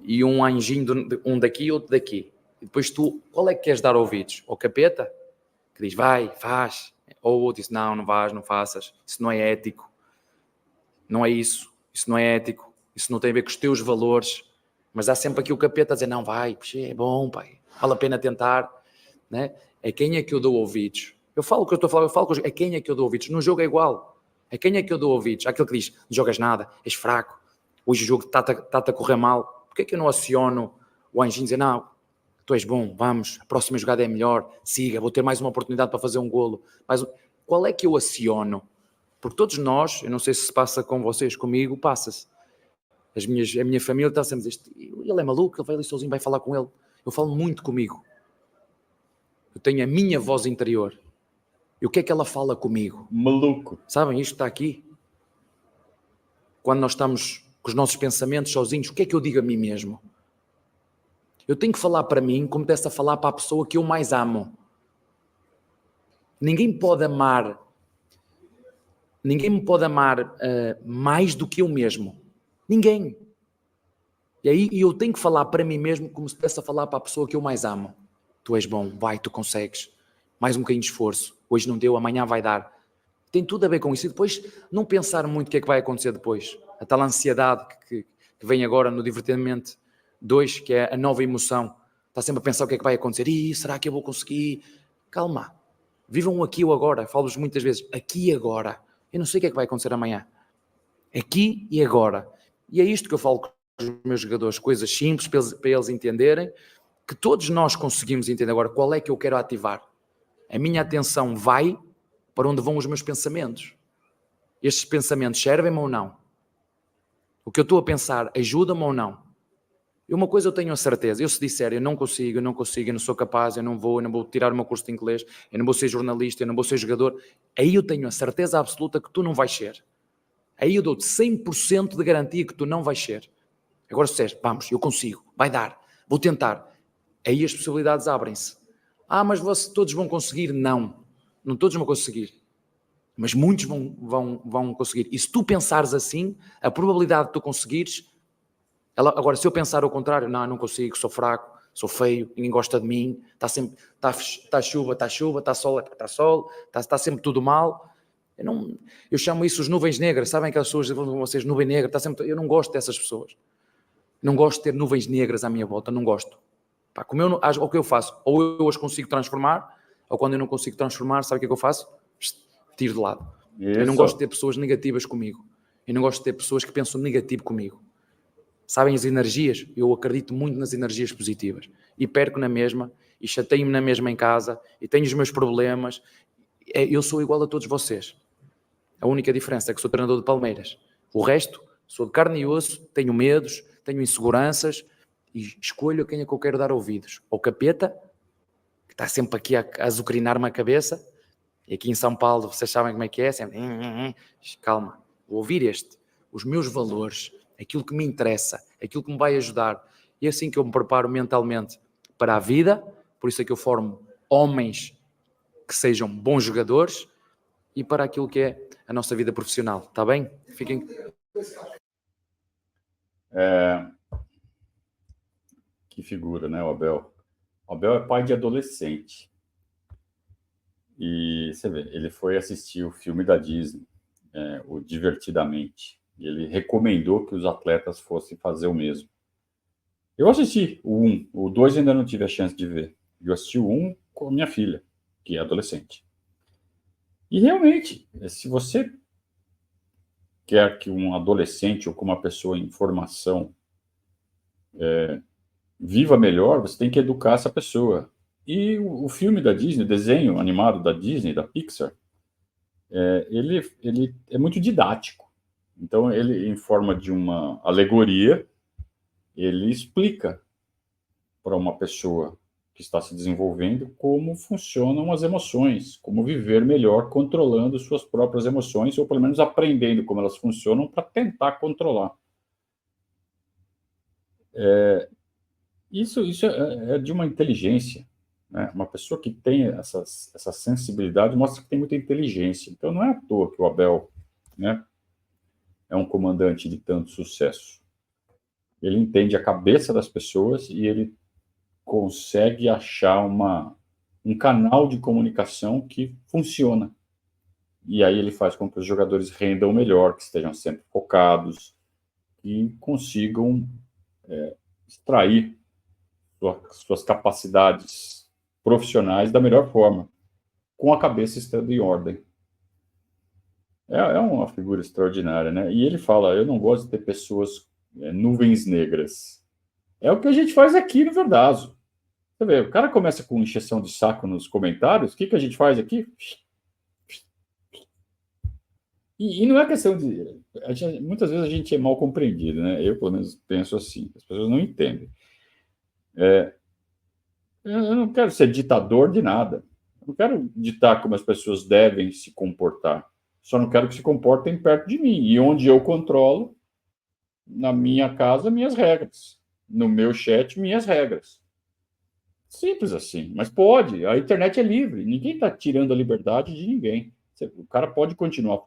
e um anjinho, um daqui e outro daqui. E depois tu, qual é que queres dar ouvidos? Ao capeta, que diz, vai, faz. Ou o outro diz, não vais, não faças. Isso não é ético. Não é isso. Isso não é ético. Isso não tem a ver com os teus valores. Mas há sempre aqui o capeta a dizer, não, vai, puxa, é bom, pai. Vale a pena tentar. Né? A quem é que eu dou ouvidos? Eu falo o que eu estou a falar, a quem é que eu dou ouvidos? No jogo é igual. A quem é que eu dou ouvidos? Aquele que diz, não jogas nada, és fraco, hoje o jogo está-te a correr mal. Porquê é que eu não aciono o anjinho e dizer, não, tu és bom, vamos, a próxima jogada é melhor, siga, vou ter mais uma oportunidade para fazer um golo. Qual é que eu aciono? Porque todos nós, eu não sei se se passa com vocês, comigo, passa-se. A minha família está sempre a dizer, ele é maluco, ele vai ali sozinho, vai falar com ele. Eu falo muito comigo. Eu tenho a minha voz interior. E o que é que ela fala comigo? Maluco. Sabem, isto está aqui. Quando nós estamos com os nossos pensamentos sozinhos, o que é que eu digo a mim mesmo? Eu tenho que falar para mim como desse a falar para a pessoa que eu mais amo. Ninguém me pode amar mais do que eu mesmo. Ninguém. E aí eu tenho que falar para mim mesmo como se desse a falar para a pessoa que eu mais amo. Tu és bom, vai, tu consegues. Mais um bocadinho de esforço. Hoje não deu, amanhã vai dar. Tem tudo a ver com isso. E depois não pensar muito o que é que vai acontecer depois. A tal ansiedade que vem agora no Divertidamente 2, que é a nova emoção. Está sempre a pensar o que é que vai acontecer. Será que eu vou conseguir? Calma. Vivam aqui ou agora. Falo-vos muitas vezes. Aqui e agora. Eu não sei o que é que vai acontecer amanhã. Aqui e agora. E é isto que eu falo com os meus jogadores. Coisas simples para eles entenderem. Que todos nós conseguimos entender agora qual é que eu quero ativar. A minha atenção vai para onde vão os meus pensamentos. Estes pensamentos servem-me ou não? O que eu estou a pensar ajuda-me ou não? E uma coisa eu tenho a certeza, eu se disser eu não consigo, eu não sou capaz, eu não vou tirar o meu curso de inglês, eu não vou ser jornalista, eu não vou ser jogador, aí eu tenho a certeza absoluta que tu não vais ser. Aí eu dou-te 100% de garantia que tu não vais ser. Agora se disseres, vamos, eu consigo, vai dar, vou tentar, aí as possibilidades abrem-se. Mas todos vão conseguir? Não todos vão conseguir. Mas muitos vão conseguir. E se tu pensares assim, a probabilidade de tu conseguires... Agora, se eu pensar ao contrário, não consigo, sou fraco, sou feio, ninguém gosta de mim, está chuva, está sol, está sempre tudo mal. Eu chamo isso os nuvens negras, sabem aquelas pessoas que vocês, nuvem negra, eu não gosto dessas pessoas. Não gosto de ter nuvens negras à minha volta, não gosto. O que eu faço? Ou eu as consigo transformar, ou quando eu não consigo transformar, sabe o que é que eu faço? Tiro de lado. Isso. Eu não gosto de ter pessoas negativas comigo. Eu não gosto de ter pessoas que pensam negativo comigo. Sabem as energias? Eu acredito muito nas energias positivas. E perco na mesma, e chateio-me na mesma em casa, e tenho os meus problemas. Eu sou igual a todos vocês. A única diferença é que sou treinador de Palmeiras. O resto, sou de carne e osso, tenho medos, tenho inseguranças, e escolho a quem é que eu quero dar ouvidos. Ou capeta, que está sempre aqui a azucrinar-me a cabeça, e aqui em São Paulo, vocês sabem como é que é, sempre, calma, vou ouvir os meus valores, aquilo que me interessa, aquilo que me vai ajudar. E é assim que eu me preparo mentalmente para a vida, por isso é que eu formo homens que sejam bons jogadores e para aquilo que é a nossa vida profissional, está bem? Fiquem... Que figura, né, o Abel? O Abel é pai de adolescente. E você vê, ele foi assistir o filme da Disney, o Divertidamente. E ele recomendou que os atletas fossem fazer o mesmo. Eu assisti o 1, o 2 ainda não tive a chance de ver. Eu assisti o 1 com a minha filha, que é adolescente. E realmente, se você quer que um adolescente ou com uma pessoa em formação viva melhor, você tem que educar essa pessoa. E o filme da Disney, o desenho animado da Disney, da Pixar, ele é muito didático. Então, ele, em forma de uma alegoria, ele explica para uma pessoa que está se desenvolvendo como funcionam as emoções, como viver melhor controlando suas próprias emoções, ou pelo menos aprendendo como elas funcionam para tentar controlar. Isso é de uma inteligência, né? Uma pessoa que tem essa sensibilidade mostra que tem muita inteligência. Então, não é à toa que o Abel, né, é um comandante de tanto sucesso. Ele entende a cabeça das pessoas e ele consegue achar um canal de comunicação que funciona. E aí ele faz com que os jogadores rendam melhor, que estejam sempre focados e consigam extrair suas capacidades profissionais da melhor forma, com a cabeça estando em ordem. É uma figura extraordinária, né? E ele fala, eu não gosto de ter pessoas nuvens negras. É o que a gente faz aqui no Verdazo. Você vê, o cara começa com encheção de saco nos comentários, o que a gente faz aqui? E não é questão de... muitas vezes a gente é mal compreendido, né? Eu, pelo menos, penso assim. As pessoas não entendem. Eu não quero ser ditador de nada. Eu não quero ditar como as pessoas devem se comportar. Só não quero que se comportem perto de mim. E onde eu controlo, na minha casa, minhas regras. No meu chat, minhas regras. Simples assim. Mas pode. A internet é livre. Ninguém está tirando a liberdade de ninguém. O cara pode continuar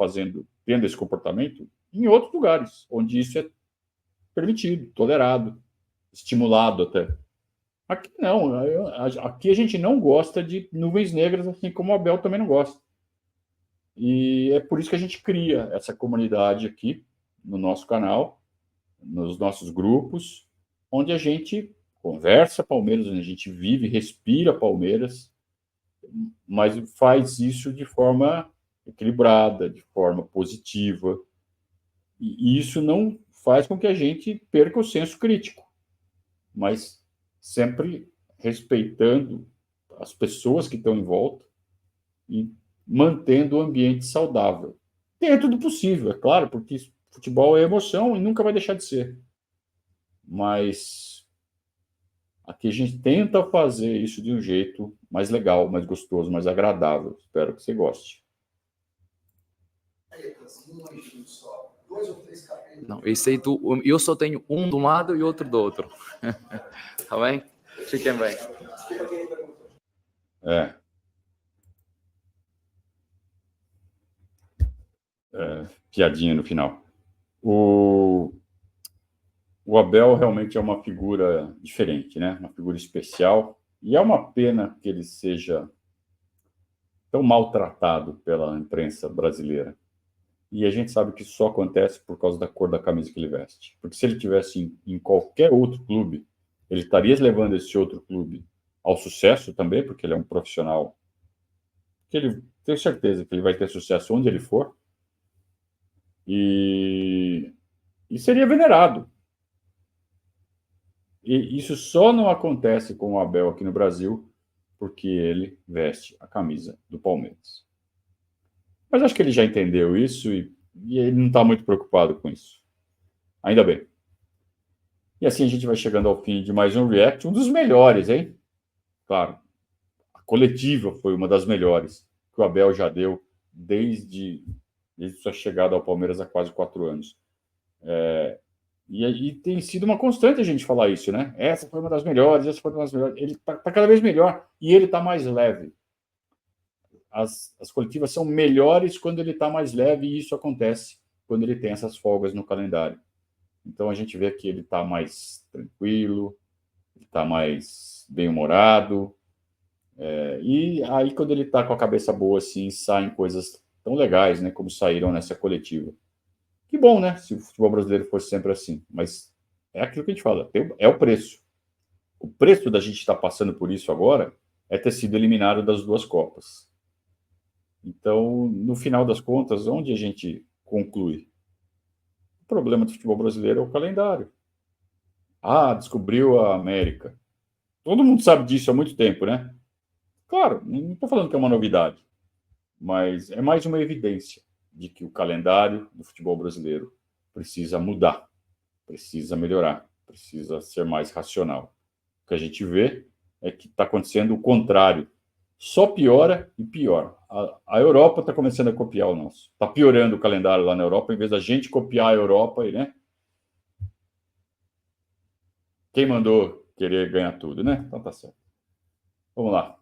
tendo esse comportamento em outros lugares, onde isso é permitido, tolerado, estimulado até. Aqui não. Aqui a gente não gosta de nuvens negras, assim como o Abel também não gosta. E é por isso que a gente cria essa comunidade aqui no nosso canal, nos nossos grupos, onde a gente conversa Palmeiras, onde a gente vive, respira Palmeiras, mas faz isso de forma equilibrada, de forma positiva. E isso não faz com que a gente perca o senso crítico, mas sempre respeitando as pessoas que estão em volta e mantendo o ambiente saudável. Dentro do possível, é claro, porque futebol é emoção e nunca vai deixar de ser. Mas Aqui a gente tenta fazer isso de um jeito mais legal, mais gostoso, mais agradável. Espero que você goste. Não, esse aí eu só tenho um de um lado e outro do outro. Tá bem? Fiquem bem. Piadinha no final. O Abel realmente é uma figura diferente, né? Uma figura especial. E é uma pena que ele seja tão maltratado pela imprensa brasileira. E a gente sabe que isso só acontece por causa da cor da camisa que ele veste. Porque se ele tivesse em qualquer outro clube, ele estaria levando esse outro clube ao sucesso também, porque ele é um profissional que ele tenho certeza que ele vai ter sucesso onde ele for. E seria venerado. E isso só não acontece com o Abel aqui no Brasil porque ele veste a camisa do Palmeiras. Mas acho que ele já entendeu isso e ele não está muito preocupado com isso. Ainda bem. E assim a gente vai chegando ao fim de mais um React, um dos melhores, hein? Claro, a coletiva foi uma das melhores que o Abel já deu desde sua chegada ao Palmeiras há quase 4 anos. E tem sido uma constante a gente falar isso, né? Essa foi uma das melhores, essa foi uma das melhores. Ele está cada vez melhor e ele está mais leve. As coletivas são melhores quando ele está mais leve e isso acontece quando ele tem essas folgas no calendário. Então a gente vê que ele está mais tranquilo, ele está mais bem-humorado. E aí quando ele está com a cabeça boa, assim, saem coisas tão legais, né? Como saíram nessa coletiva. Que bom, né? Se o futebol brasileiro fosse sempre assim. Mas é aquilo que a gente fala, é o preço. O preço da gente estar passando por isso agora é ter sido eliminado das 2 Copas. Então, no final das contas, onde a gente conclui? O problema do futebol brasileiro é o calendário. Descobriu a América. Todo mundo sabe disso há muito tempo, né? Claro, não estou falando que é uma novidade, mas é mais uma evidência de que o calendário do futebol brasileiro precisa mudar, precisa melhorar, precisa ser mais racional. O que a gente vê é que está acontecendo o contrário. Só piora e piora. A Europa está começando a copiar o nosso. Está piorando o calendário lá na Europa, em vez da gente copiar a Europa, né? Quem mandou querer ganhar tudo, né? Então tá certo. Vamos lá.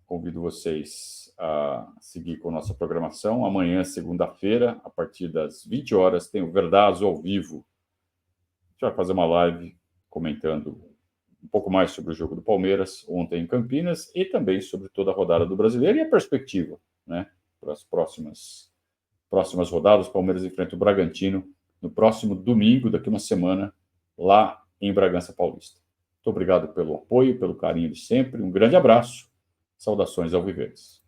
Convido vocês a seguir com a nossa programação. Amanhã, segunda-feira, a partir das 20 horas, tem o Verdazo ao vivo. A gente vai fazer uma live comentando um pouco mais sobre o jogo do Palmeiras ontem em Campinas e também sobre toda a rodada do Brasileiro e a perspectiva, né, para as próximas rodadas. O Palmeiras enfrenta o Bragantino no próximo domingo, daqui uma semana, lá em Bragança Paulista. Muito obrigado pelo apoio, pelo carinho de sempre. Um grande abraço. Saudações alviverdes.